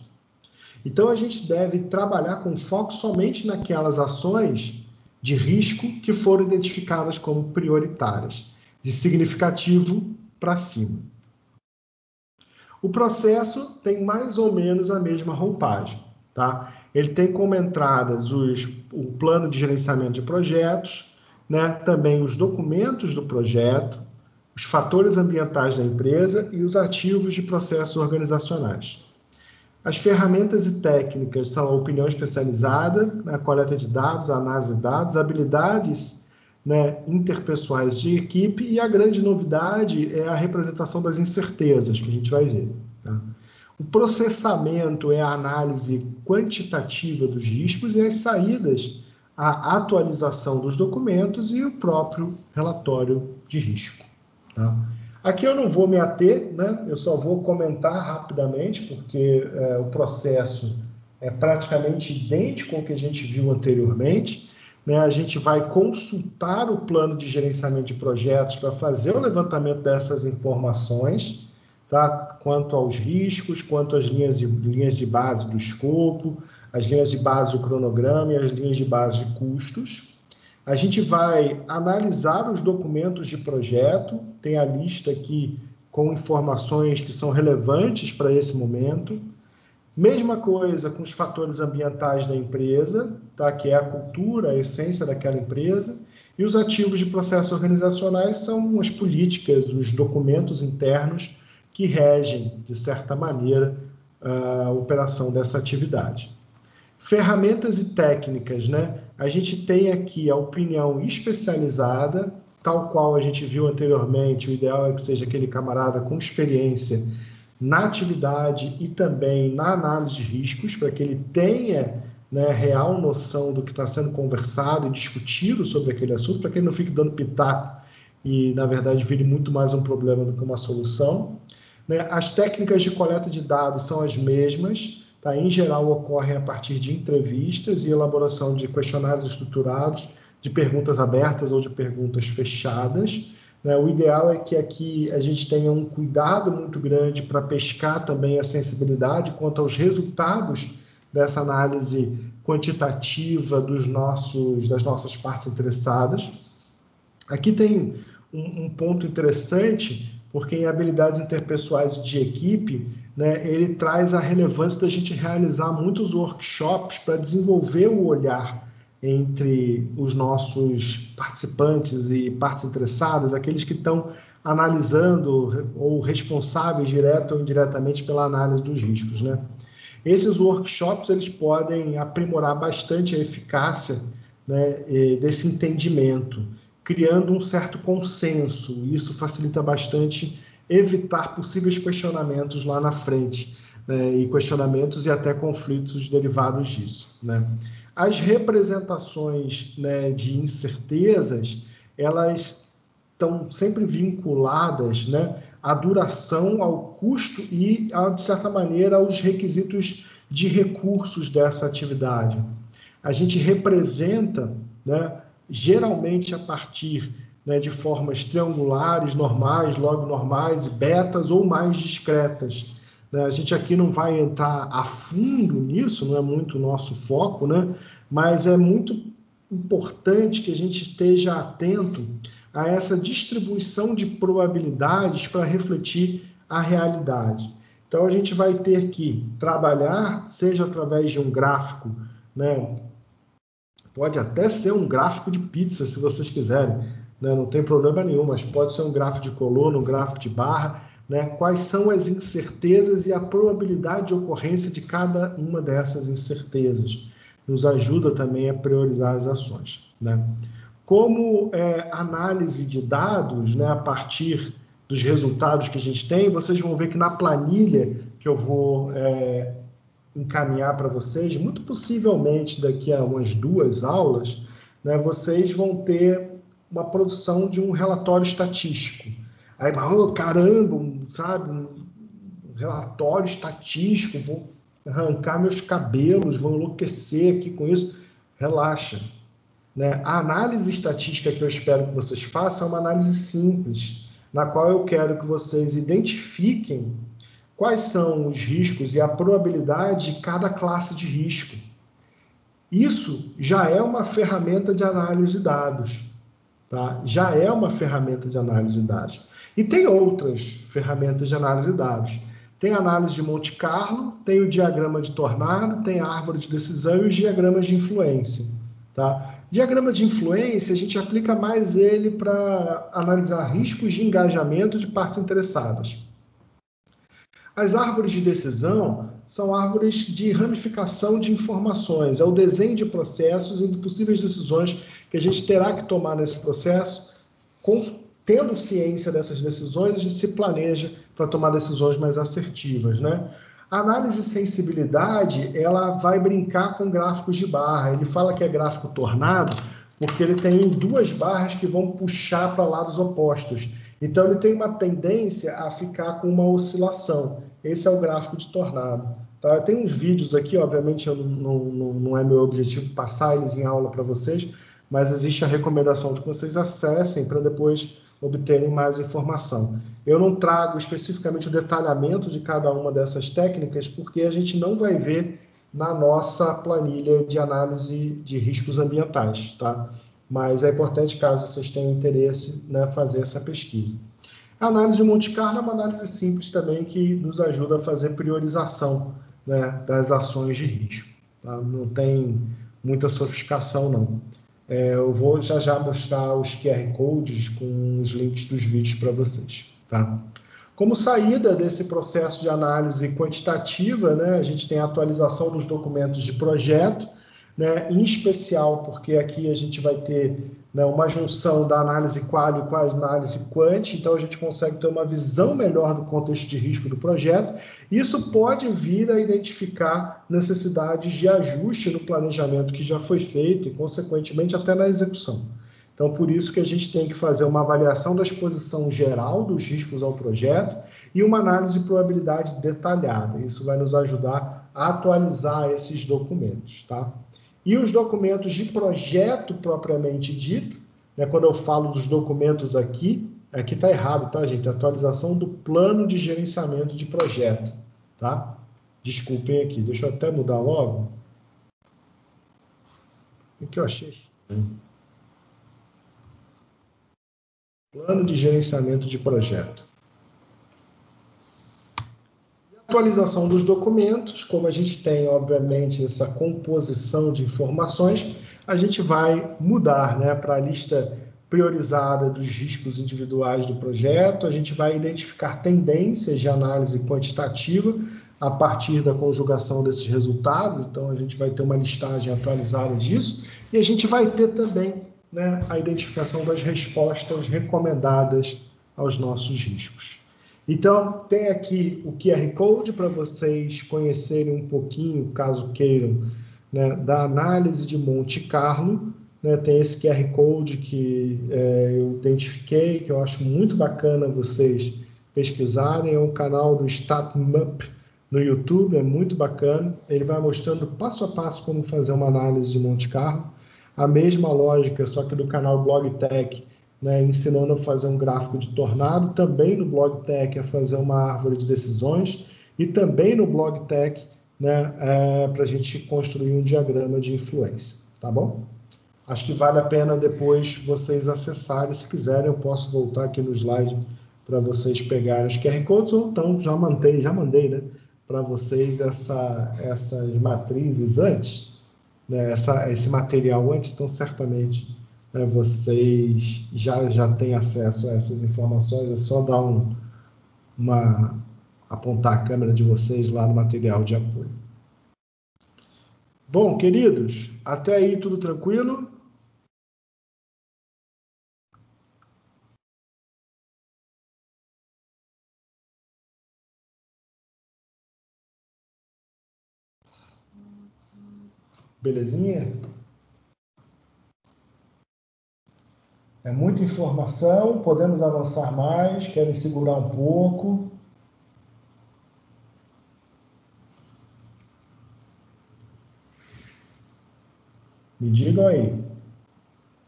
Então, a gente deve trabalhar com foco somente naquelas ações de risco que foram identificadas como prioritárias, de significativo para cima. O processo tem mais ou menos a mesma roupagem, tá? Ele tem como entradas o plano de gerenciamento de projetos, né? Também os documentos do projeto, os fatores ambientais da empresa e os ativos de processos organizacionais. As ferramentas e técnicas são a opinião especializada, a coleta de dados, a análise de dados, habilidades, né, interpessoais de equipe, e a grande novidade é a representação das incertezas, que a gente vai ver. Tá? O processamento é a análise quantitativa dos riscos, e as saídas, a atualização dos documentos e o próprio relatório de risco. Tá? Aqui eu não vou me ater, né? Eu só vou comentar rapidamente, porque o processo é praticamente idêntico ao que a gente viu anteriormente. Né? A gente vai consultar o plano de gerenciamento de projetos para fazer o levantamento dessas informações, tá? Quanto aos riscos, quanto às linhas de base do escopo, as linhas de base do cronograma e as linhas de base de custos. A gente vai analisar os documentos de projeto, tem a lista aqui com informações que são relevantes para esse momento. Mesma coisa com os fatores ambientais da empresa, tá? Que é a cultura, a essência daquela empresa. E os ativos de processos organizacionais são as políticas, os documentos internos que regem, de certa maneira, a operação dessa atividade. Ferramentas e técnicas, né? A gente tem aqui a opinião especializada, tal qual a gente viu anteriormente. O ideal é que seja aquele camarada com experiência na atividade e também na análise de riscos, para que ele tenha, né, real noção do que está sendo conversado e discutido sobre aquele assunto, para que ele não fique dando pitaco e, na verdade, vire muito mais um problema do que uma solução. Né? As técnicas de coleta de dados são as mesmas. Tá? Em geral, ocorrem a partir de entrevistas e elaboração de questionários estruturados, de perguntas abertas ou de perguntas fechadas. Né? O ideal é que aqui a gente tenha um cuidado muito grande para pescar também a sensibilidade quanto aos resultados dessa análise quantitativa das nossas partes interessadas. Aqui tem um ponto interessante, porque em habilidades interpessoais de equipe, né, ele traz a relevância da gente realizar muitos workshops para desenvolver o olhar entre os nossos participantes e partes interessadas, aqueles que estão analisando ou responsáveis direto ou indiretamente pela análise dos riscos, né? Esses workshops eles podem aprimorar bastante a eficácia, né, desse entendimento, criando um certo consenso. Isso facilita bastante evitar possíveis questionamentos lá na frente, né, e questionamentos e até conflitos derivados disso, né? As representações, né, de incertezas, elas estão sempre vinculadas, né, à duração, ao custo e, de certa maneira, aos requisitos de recursos dessa atividade. A gente representa, né, geralmente a partir, né, de formas triangulares, normais, log normais, betas ou mais discretas. A gente aqui não vai entrar a fundo nisso, não é muito o nosso foco, né? Mas é muito importante que a gente esteja atento a essa distribuição de probabilidades para refletir a realidade. Então, a gente vai ter que trabalhar, seja através de um gráfico, né? Pode até ser um gráfico de pizza, se vocês quiserem, né? Não tem problema nenhum, mas pode ser um gráfico de coluna, um gráfico de barra, né? Quais são as incertezas e a probabilidade de ocorrência de cada uma dessas incertezas. Nos ajuda também a priorizar as ações, né? Como análise de dados, né, a partir dos resultados que a gente tem, vocês vão ver que na planilha que eu vou encaminhar para vocês, muito possivelmente daqui a umas 2 aulas, né, vocês vão ter uma produção de um relatório estatístico. Aí, oh, caramba, sabe, um relatório estatístico, vou arrancar meus cabelos, vou enlouquecer aqui com isso. Relaxa, né? A análise estatística que eu espero que vocês façam é uma análise simples, na qual eu quero que vocês identifiquem quais são os riscos e a probabilidade de cada classe de risco. Isso já é uma ferramenta de análise de dados, tá? Já é uma ferramenta de análise de dados. E tem outras ferramentas de análise de dados. Tem a análise de Monte Carlo, tem o diagrama de tornado, tem a árvore de decisão e os diagramas de influência, tá? Diagrama de influência, a gente aplica mais ele para analisar riscos de engajamento de partes interessadas. As árvores de decisão são árvores de ramificação de informações, é o desenho de processos e de possíveis decisões que a gente terá que tomar nesse processo. Tendo ciência dessas decisões, a gente se planeja para tomar decisões mais assertivas, né? A análise de sensibilidade, ela vai brincar com gráficos de barra. Ele fala que é gráfico tornado porque ele tem duas barras que vão puxar para lados opostos. Então, ele tem uma tendência a ficar com uma oscilação. Esse é o gráfico de tornado. Tá? Eu tenho uns vídeos aqui, obviamente não é meu objetivo passar eles em aula para vocês, mas existe a recomendação de que vocês acessem para depois obterem mais informação. Eu não trago especificamente o detalhamento de cada uma dessas técnicas, porque a gente não vai ver na nossa planilha de análise de riscos ambientais, tá? Mas é importante, caso vocês tenham interesse, né, fazer essa pesquisa. A análise de Monte Carlo é uma análise simples também que nos ajuda a fazer priorização, né, das ações de risco. Tá? Não tem muita sofisticação, não. Eu vou já mostrar os QR Codes com os links dos vídeos para vocês. Tá? Como saída desse processo de análise quantitativa, né, a gente tem a atualização dos documentos de projeto, né, em especial porque aqui a gente vai ter, né, uma junção da análise quali com a análise quant, então a gente consegue ter uma visão melhor do contexto de risco do projeto. Isso pode vir a identificar necessidades de ajuste no planejamento que já foi feito e, consequentemente, até na execução. Então, por isso que a gente tem que fazer uma avaliação da exposição geral dos riscos ao projeto e uma análise de probabilidade detalhada. Isso vai nos ajudar a atualizar esses documentos, tá? E os documentos de projeto propriamente dito, né, quando eu falo dos documentos aqui está errado, tá, gente? Atualização do plano de gerenciamento de projeto, tá? Desculpem aqui, deixa eu até mudar logo. O que eu achei estranho? Plano de gerenciamento de projeto. Atualização dos documentos, como a gente tem, obviamente, essa composição de informações, a gente vai mudar, né, para a lista priorizada dos riscos individuais do projeto, a gente vai identificar tendências de análise quantitativa a partir da conjugação desses resultados, então a gente vai ter uma listagem atualizada disso, e a gente vai ter também, né, a identificação das respostas recomendadas aos nossos riscos. Então, tem aqui o QR Code para vocês conhecerem um pouquinho, caso queiram, né, da análise de Monte Carlo. Né, tem esse QR Code que eu identifiquei, que eu acho muito bacana vocês pesquisarem. É um canal do StatMup no YouTube, é muito bacana. Ele vai mostrando passo a passo como fazer uma análise de Monte Carlo. A mesma lógica, só que do canal BlogTech, né, ensinando a fazer um gráfico de tornado, também no BlogTech a fazer uma árvore de decisões e também no BlogTech, né, para a gente construir um diagrama de influência, tá bom? Acho que vale a pena depois vocês acessarem, se quiserem eu posso voltar aqui no slide para vocês pegarem os QR Codes, ou então já mandei, né, para vocês essas matrizes antes, né, esse material antes, então certamente, né, vocês já têm acesso a essas informações, é só dar apontar a câmera de vocês lá no material de apoio. Bom, queridos, até aí tudo tranquilo? Belezinha? É muita informação, podemos avançar mais, querem segurar um pouco. Me digam aí.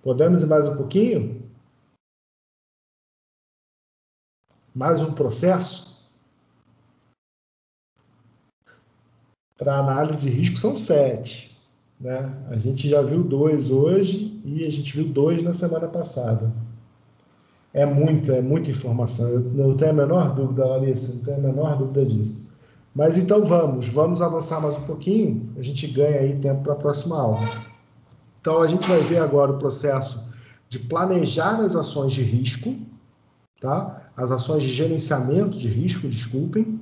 Podemos ir mais um pouquinho? Mais um processo? Para análise de risco são 7. Né? A gente já viu 2 hoje e a gente viu 2 na semana passada. É muita informação. Eu não tenho a menor dúvida, Larissa, não tenho a menor dúvida disso. Mas então vamos avançar mais um pouquinho, a gente ganha aí tempo para a próxima aula. Então, a gente vai ver agora o processo de planejar as ações de risco, tá? As ações de gerenciamento de risco, desculpem,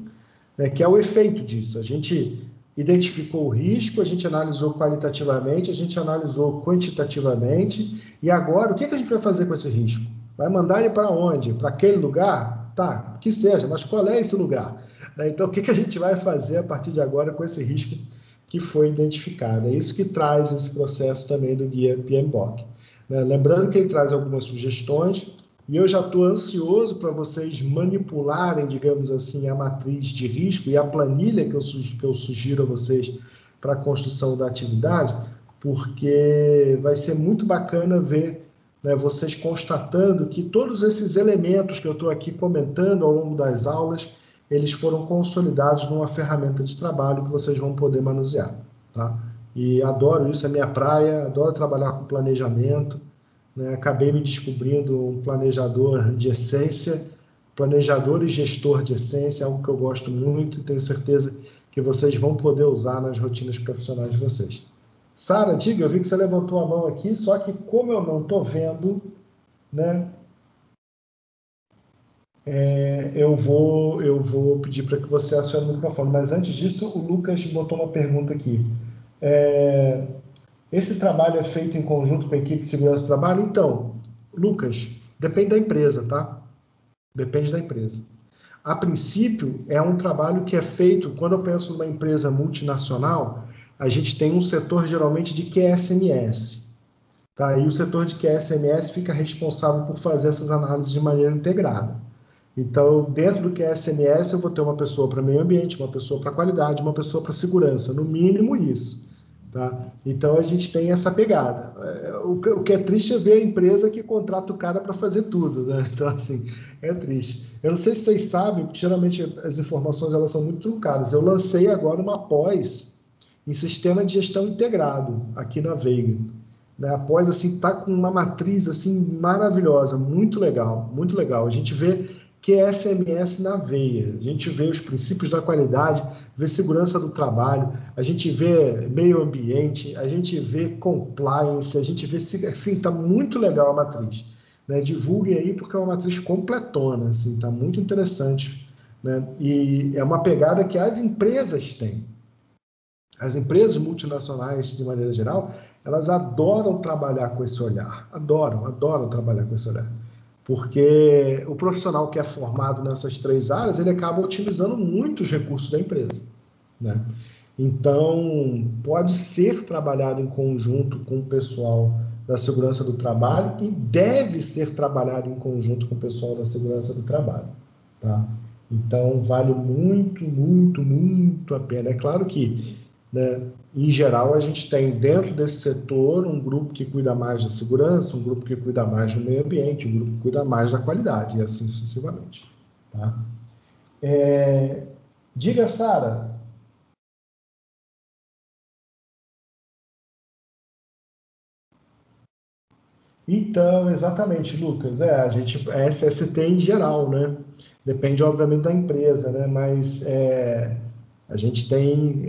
né? Que é o efeito disso. A gente identificou o risco, a gente analisou qualitativamente, a gente analisou quantitativamente, e agora, o que a gente vai fazer com esse risco? Vai mandar ele para onde? Para aquele lugar? Tá, que seja, mas qual é esse lugar? Então, o que a gente vai fazer a partir de agora com esse risco que foi identificado? É isso que traz esse processo também do guia PMBOK. Lembrando que ele traz algumas sugestões, e eu já estou ansioso para vocês manipularem, digamos assim, a matriz de risco e a planilha que eu sugiro a vocês para a construção da atividade, porque vai ser muito bacana ver, né, vocês constatando que todos esses elementos que eu estou aqui comentando ao longo das aulas, eles foram consolidados numa ferramenta de trabalho que vocês vão poder manusear, tá? E adoro isso, é minha praia, adoro trabalhar com planejamento, né? Acabei me descobrindo um planejador de essência, planejador e gestor de essência, algo que eu gosto muito e tenho certeza que vocês vão poder usar nas rotinas profissionais de vocês. Sara, diga, eu vi que você levantou a mão aqui, só que como eu não estou vendo, né, eu vou pedir para que você acione o microfone. Mas antes disso, o Lucas botou uma pergunta aqui. Esse trabalho é feito em conjunto com a equipe de segurança do trabalho? Então, Lucas, depende da empresa, tá? Depende da empresa. A princípio, é um trabalho que é feito, quando eu penso numa empresa multinacional, a gente tem um setor geralmente de QSMS. Tá? E o setor de QSMS fica responsável por fazer essas análises de maneira integrada. Então, dentro do QSMS, eu vou ter uma pessoa para meio ambiente, uma pessoa para qualidade, uma pessoa para segurança, no mínimo isso. Tá? Então, a gente tem essa pegada. O que é triste é ver a empresa que contrata o cara para fazer tudo. Né? Então, assim, é triste. Eu não sei se vocês sabem, porque geralmente as informações elas são muito truncadas. Eu lancei agora uma pós em sistema de gestão integrado aqui na Veiga. Né? A pós assim, está com uma matriz assim, maravilhosa, muito legal, muito legal. A gente vê QSMS na veia, a gente vê os princípios da qualidade, vê segurança do trabalho, a gente vê meio ambiente, a gente vê compliance, a gente vê, assim, está muito legal a matriz. Né? Divulguem aí porque é uma matriz completona, assim, está muito interessante. Né? E é uma pegada que as empresas têm. As empresas multinacionais, de maneira geral, elas adoram trabalhar com esse olhar. Adoram trabalhar com esse olhar. Porque o profissional que é formado nessas três áreas, ele acaba otimizando muito os recursos da empresa. Né? Então, pode ser trabalhado em conjunto com o pessoal da segurança do trabalho e deve ser trabalhado em conjunto com o pessoal da segurança do trabalho. Tá? Então, vale muito, muito, muito a pena. É claro que, né, em geral, a gente tem dentro desse setor um grupo que cuida mais da segurança, um grupo que cuida mais do meio ambiente, um grupo que cuida mais da qualidade, e assim sucessivamente. Tá? Diga, Sara. Então, exatamente, Lucas. A gente é SST em geral, né? Depende, obviamente, da empresa, né? Mas a gente tem,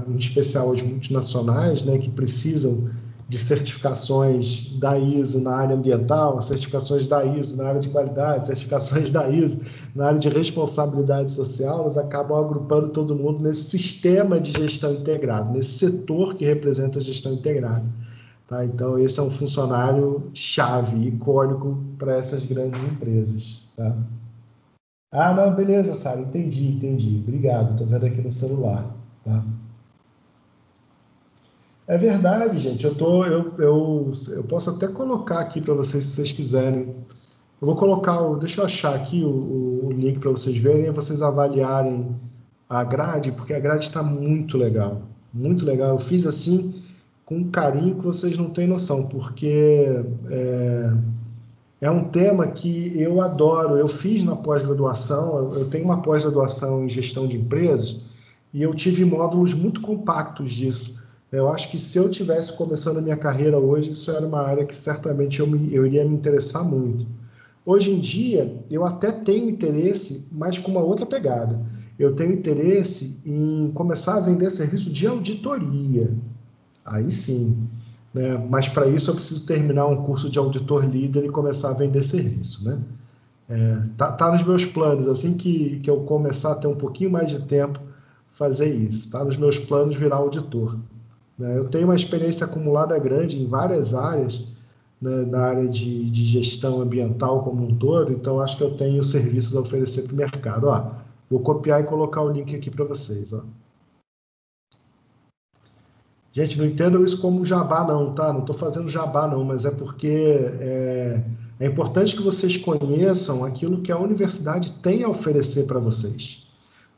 em especial as multinacionais, né, que precisam de certificações da ISO na área ambiental, certificações da ISO na área de qualidade, certificações da ISO na área de responsabilidade social, elas acabam agrupando todo mundo nesse sistema de gestão integrado, nesse setor que representa a gestão integrada. Tá? Então, esse é um funcionário chave, icônico para essas grandes empresas. Tá? Ah, não, beleza, Sara, entendi. Obrigado, estou vendo aqui no celular. Tá? É verdade, gente. Eu posso até colocar aqui para vocês, se vocês quiserem. Eu vou colocar, deixa eu achar aqui o link para vocês verem e vocês avaliarem a grade, porque a grade está muito legal. Muito legal. Eu fiz assim com um carinho que vocês não têm noção, porque é um tema que eu adoro. Eu fiz na pós-graduação, eu tenho uma pós-graduação em gestão de empresas e eu tive módulos muito compactos disso. Eu acho que se eu tivesse começando a minha carreira hoje, isso era uma área que certamente eu iria me interessar muito. Hoje em dia, eu até tenho interesse, mas com uma outra pegada. Eu tenho interesse em começar a vender serviço de auditoria. Aí sim. né? Mas para isso eu preciso terminar um curso de auditor líder e começar a vender serviço, né? Tá nos meus planos, assim que eu começar a ter um pouquinho mais de tempo, fazer isso. Está nos meus planos virar auditor, né? Eu tenho uma experiência acumulada grande em várias áreas, né, na área de gestão ambiental como um todo, então acho que eu tenho serviços a oferecer para o mercado. Ó, vou copiar e colocar o link aqui para vocês. Ó. Gente, não entendam isso como jabá não, tá? Não estou fazendo jabá não, mas é porque é importante que vocês conheçam aquilo que a universidade tem a oferecer para vocês.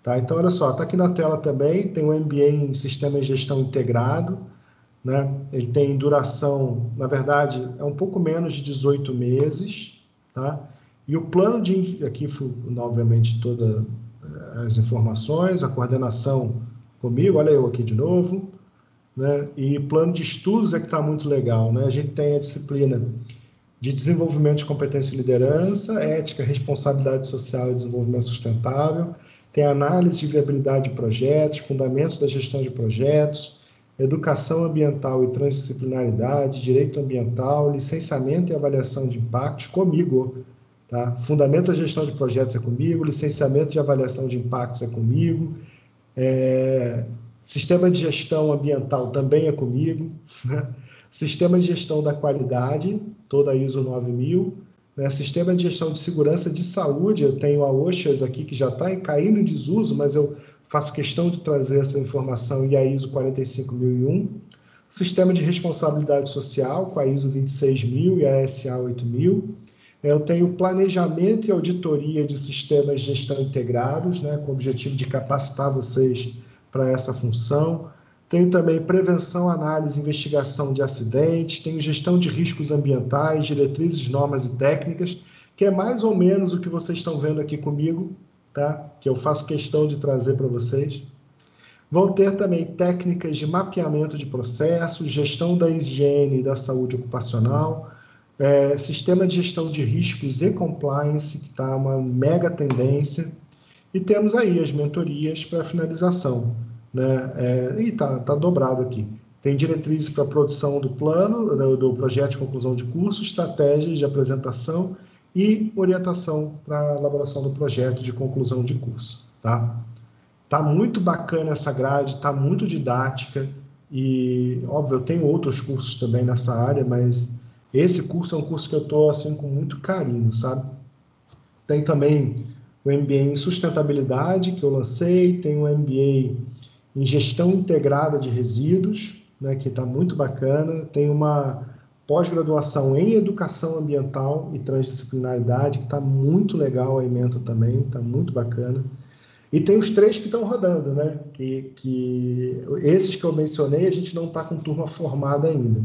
Tá? Então, olha só, está aqui na tela também, tem o MBA em Sistema de Gestão Integrado, né? Ele tem duração, na verdade, é um pouco menos de 18 meses, tá? E o plano de, aqui, obviamente, todas as informações, a coordenação comigo, olha eu aqui de novo, né? E plano de estudos é que está muito legal, né? A gente tem a disciplina de desenvolvimento de competência e liderança, ética, responsabilidade social e desenvolvimento sustentável, tem análise de viabilidade de projetos, fundamentos da gestão de projetos, educação ambiental e transdisciplinaridade, direito ambiental, licenciamento e avaliação de impactos comigo, tá? Fundamentos da gestão de projetos é comigo, licenciamento de avaliação de impactos é comigo, sistema de gestão ambiental também é comigo, né? Sistema de gestão da qualidade, toda a ISO 9000, né? Sistema de gestão de segurança de saúde, eu tenho a OSHA aqui que já está caindo em desuso, mas eu faço questão de trazer essa informação e a ISO 45001. Sistema de responsabilidade social com a ISO 26000 e a SA 8000. Eu tenho planejamento e auditoria de sistemas de gestão integrados, né, com o objetivo de capacitar vocês para essa função. Tenho também prevenção, análise e investigação de acidentes, tenho gestão de riscos ambientais, diretrizes, normas e técnicas, que é mais ou menos o que vocês estão vendo aqui comigo, tá? Que eu faço questão de trazer para vocês. Vão ter também técnicas de mapeamento de processos, gestão da higiene e da saúde ocupacional, sistema de gestão de riscos e compliance, que está uma mega tendência, e temos aí as mentorias para finalização, né? E tá dobrado aqui. Tem diretrizes para a produção do plano, do projeto de conclusão de curso, estratégias de apresentação e orientação para a elaboração do projeto de conclusão de curso, tá? Tá muito bacana essa grade, tá muito didática e, óbvio, eu tenho outros cursos também nessa área, mas esse curso é um curso que eu estou, assim, com muito carinho, sabe? Tem também o MBA em sustentabilidade, que eu lancei, tem o MBA em gestão integrada de resíduos, né, que está muito bacana, tem uma pós-graduação em educação ambiental e transdisciplinaridade, que está muito legal, a ementa também, está muito bacana. E tem os 3 que estão rodando, né? Que esses que eu mencionei, a gente não está com turma formada ainda.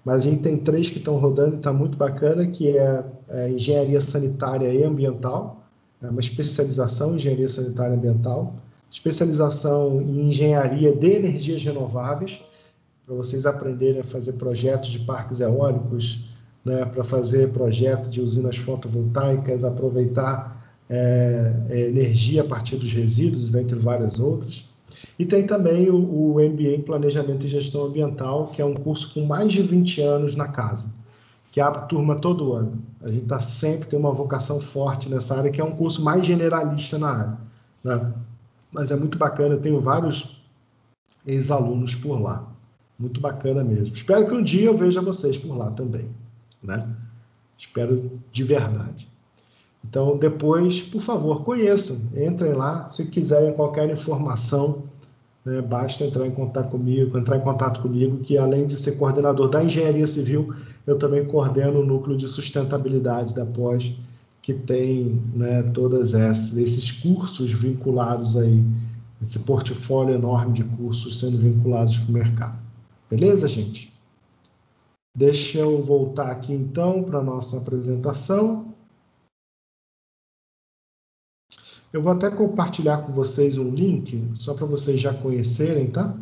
Mas a gente tem 3 que estão rodando e está muito bacana, que é a engenharia sanitária e ambiental, é uma especialização em engenharia sanitária e ambiental, especialização em engenharia de energias renováveis, para vocês aprenderem a fazer projetos de parques eólicos, né? Para fazer projeto de usinas fotovoltaicas, aproveitar energia a partir dos resíduos, dentre várias outras. E tem também o MBA em Planejamento e Gestão Ambiental, que é um curso com mais de 20 anos na casa, que abre turma todo ano. A gente tem uma vocação forte nessa área, que é um curso mais generalista na área, né? Mas é muito bacana, eu tenho vários ex-alunos por lá. Muito bacana mesmo. Espero que um dia eu veja vocês por lá também, né? Espero de verdade. Então, depois, por favor, conheçam, entrem lá. Se quiserem qualquer informação, né, basta entrar em contato comigo, que além de ser coordenador da Engenharia Civil, eu também coordeno o núcleo de sustentabilidade da Pós, que tem, né, todos esses cursos vinculados aí, esse portfólio enorme de cursos sendo vinculados para o mercado. Beleza, gente? Deixa eu voltar aqui, então, para a nossa apresentação. Eu vou até compartilhar com vocês um link, só para vocês já conhecerem, tá?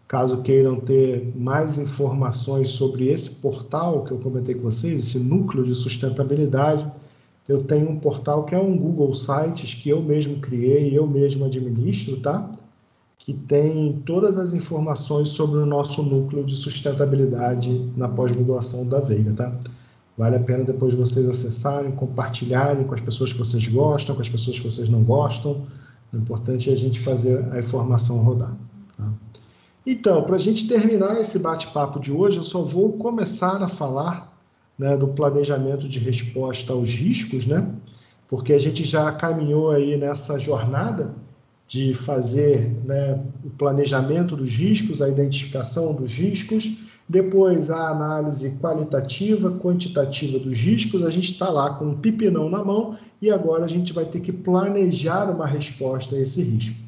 Caso queiram ter mais informações sobre esse portal que eu comentei com vocês, esse núcleo de sustentabilidade, eu tenho um portal que é um Google Sites que eu mesmo criei, eu mesmo administro, tá? que tem todas as informações sobre o nosso núcleo de sustentabilidade na pós-graduação da Veiga, tá? Vale a pena depois vocês acessarem, compartilharem com as pessoas que vocês gostam, com as pessoas que vocês não gostam. O importante é a gente fazer a informação rodar. Tá? Então, para a gente terminar esse bate-papo de hoje, eu só vou começar a falar, né, do planejamento de resposta aos riscos, né? Porque a gente já caminhou aí nessa jornada de fazer, né, o planejamento dos riscos, a identificação dos riscos, depois a análise qualitativa, quantitativa dos riscos. A gente está lá com um pipinão na mão e agora a gente vai ter que planejar uma resposta a esse risco.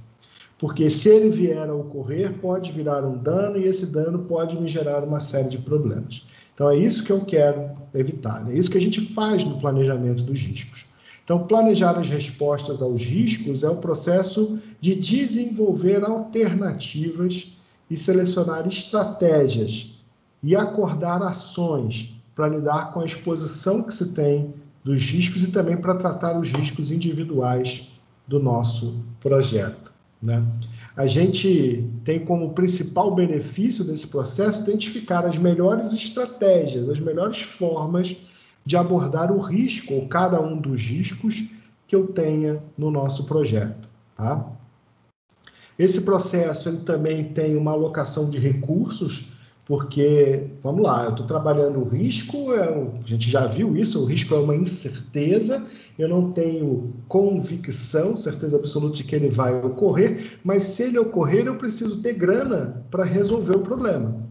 Porque se ele vier a ocorrer, pode virar um dano e esse dano pode me gerar uma série de problemas. Então é isso que eu quero evitar, é isso que a gente faz no planejamento dos riscos. Então, planejar as respostas aos riscos é o processo de desenvolver alternativas e selecionar estratégias e acordar ações para lidar com a exposição que se tem dos riscos e também para tratar os riscos individuais do nosso projeto, né? A gente tem como principal benefício desse processo identificar as melhores estratégias, as melhores formas de abordar o risco, ou cada um dos riscos que eu tenha no nosso projeto, tá? Esse processo ele também tem uma alocação de recursos, porque, vamos lá, eu estou trabalhando o risco, a gente já viu isso, o risco é uma incerteza, eu não tenho convicção, certeza absoluta de que ele vai ocorrer, mas se ele ocorrer, eu preciso ter grana para resolver o problema.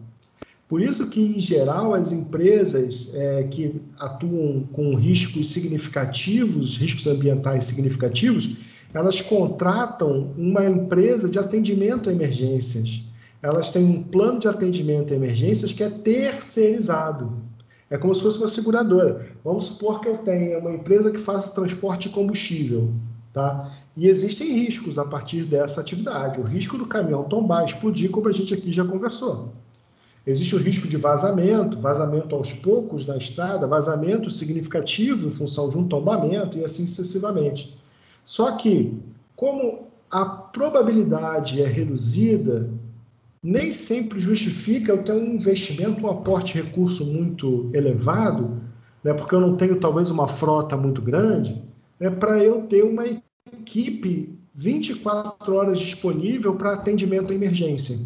Por isso que, em geral, as empresas que atuam com riscos significativos, riscos ambientais significativos, elas contratam uma empresa de atendimento a emergências. Elas têm um plano de atendimento a emergências que é terceirizado. É como se fosse uma seguradora. Vamos supor que eu tenha uma empresa que faça transporte de combustível, tá? E existem riscos a partir dessa atividade. O risco do caminhão tombar, explodir, como a gente aqui já conversou. Existe o risco de vazamento, vazamento aos poucos na estrada, vazamento significativo em função de um tombamento e assim sucessivamente. Só que, como a probabilidade é reduzida, nem sempre justifica eu ter um investimento, um aporte de recurso muito elevado, né, porque eu não tenho talvez uma frota muito grande, né, para eu ter uma equipe 24 horas disponível para atendimento à emergência.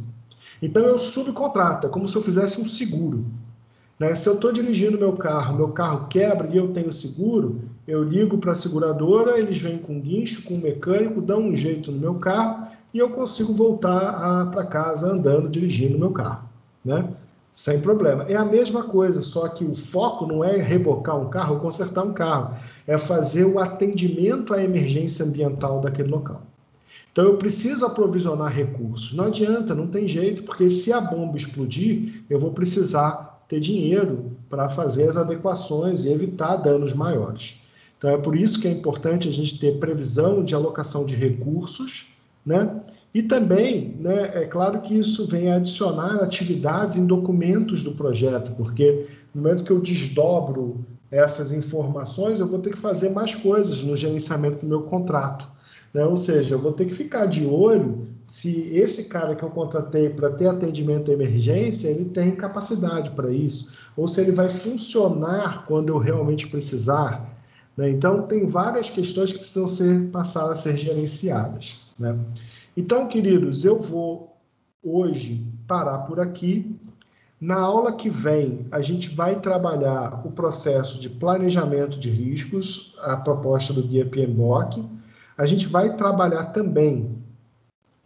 Então eu subcontrato, é como se eu fizesse um seguro, né? Se eu estou dirigindo meu carro quebra e eu tenho seguro, eu ligo para a seguradora, eles vêm com guincho, com um mecânico, dão um jeito no meu carro e eu consigo voltar para casa andando, dirigindo o meu carro, né? Sem problema. É a mesma coisa, só que o foco não é rebocar um carro ou consertar um carro, é fazer o atendimento à emergência ambiental daquele local. Então, eu preciso aprovisionar recursos. Não adianta, não tem jeito, porque se a bomba explodir, eu vou precisar ter dinheiro para fazer as adequações e evitar danos maiores. Então, é por isso que é importante a gente ter previsão de alocação de recursos, né? E também, né, é claro que isso vem adicionar atividades em documentos do projeto, porque no momento que eu desdobro essas informações, eu vou ter que fazer mais coisas no gerenciamento do meu contrato. Né? Ou seja, eu vou ter que ficar de olho se esse cara que eu contratei para ter atendimento à emergência, ele tem capacidade para isso, ou se ele vai funcionar quando eu realmente precisar. Né? Então, tem várias questões que precisam passar a ser gerenciadas. Né? Então, queridos, eu vou hoje parar por aqui. Na aula que vem, a gente vai trabalhar o processo de planejamento de riscos, a proposta do Guia PMBOK. A gente vai trabalhar também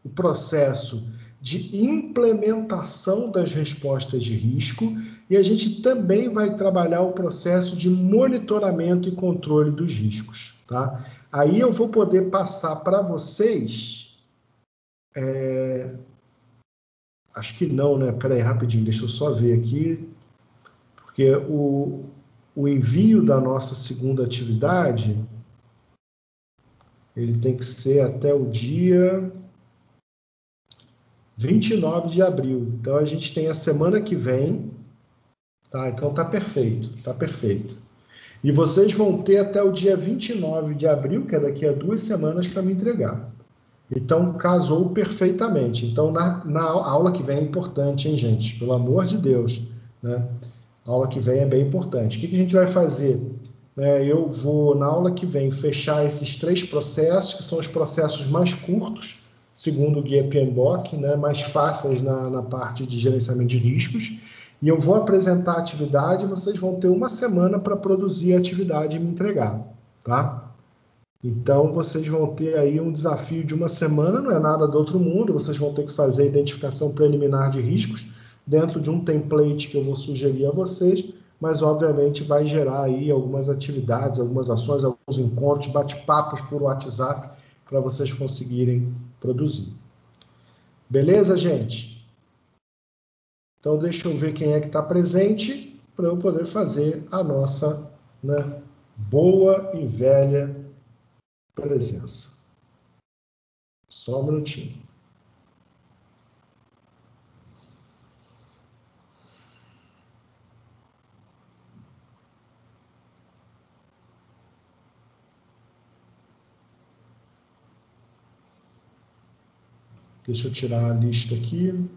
o processo de implementação das respostas de risco e a gente também vai trabalhar o processo de monitoramento e controle dos riscos, tá? Aí eu vou poder passar para vocês... Acho que não, né? Espera aí, rapidinho, deixa eu só ver aqui, porque o envio da nossa segunda atividade, ele tem que ser até o dia 29 de abril. Então, a gente tem a semana que vem, tá? Então, tá perfeito, tá perfeito. E vocês vão ter até o dia 29 de abril, que é daqui a 2 semanas, para me entregar. Então, casou perfeitamente. Então, na aula que vem é importante, hein, gente? Pelo amor de Deus, né? A aula que vem é bem importante. O que a gente vai fazer? Eu vou, na aula que vem, fechar esses 3 processos, que são os processos mais curtos, segundo o guia PMBOK, né? Mais fáceis na parte de gerenciamento de riscos. E eu vou apresentar a atividade e vocês vão ter uma semana para produzir a atividade e me entregar, tá? Então, vocês vão ter aí um desafio de uma semana, não é nada do outro mundo, vocês vão ter que fazer a identificação preliminar de riscos dentro de um template que eu vou sugerir a vocês, mas obviamente vai gerar aí algumas atividades, algumas ações, alguns encontros, bate-papos por WhatsApp para vocês conseguirem produzir. Beleza, gente? Então, deixa eu ver quem é que está presente para eu poder fazer a nossa, né, boa e velha presença. Só um minutinho. Deixa eu tirar a lista aqui.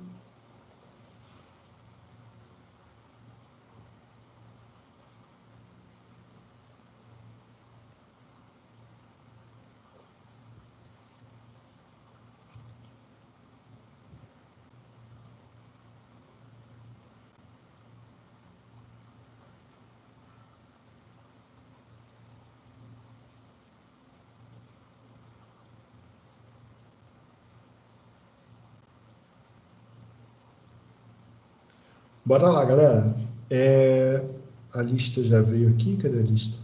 Bora lá, galera. A lista já veio aqui. Cadê a lista?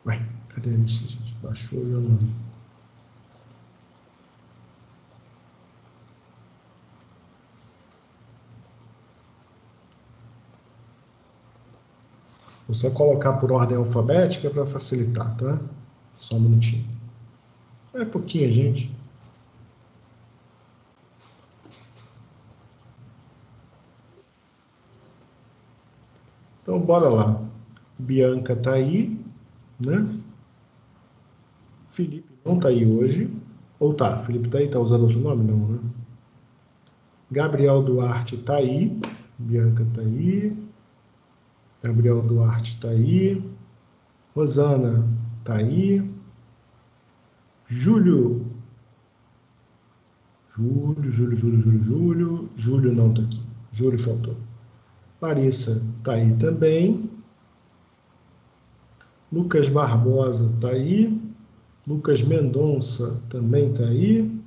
Ué, cadê a lista, gente? Baixou e eu não vi. Vou só colocar por ordem alfabética para facilitar, tá? Só um minutinho. É pouquinho, gente. Então, bora lá. Bianca tá aí, né? Felipe não tá aí hoje. Ou tá? Felipe tá aí? Tá usando outro nome? Não, né? Gabriel Duarte tá aí. Bianca tá aí. Gabriel Duarte tá aí. Rosana tá aí. Júlio não tá aqui. Júlio faltou. Larissa tá aí também. Lucas Barbosa tá aí. Lucas Mendonça também tá aí.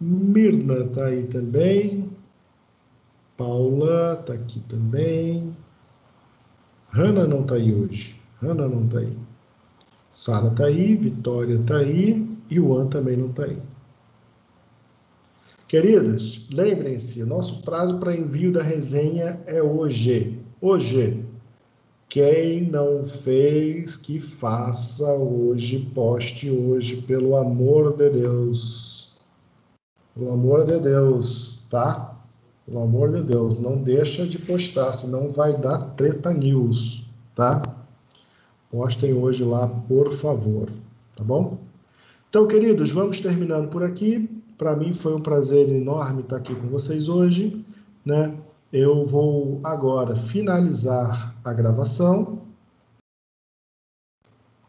Mirna tá aí também. Paula tá aqui também. Hanna não tá aí hoje. Hanna não tá aí. Sara tá aí. Vitória tá aí. E o Juan também não tá aí. Queridos, lembrem-se, nosso prazo para envio da resenha é hoje. Hoje. Quem não fez, que faça hoje, poste hoje, pelo amor de Deus. Pelo amor de Deus, tá? Pelo amor de Deus, não deixa de postar, senão vai dar treta news, tá? Postem hoje lá, por favor, tá bom? Então, queridos, vamos terminando por aqui. Para mim foi um prazer enorme estar aqui com vocês hoje, né? Eu vou agora finalizar a gravação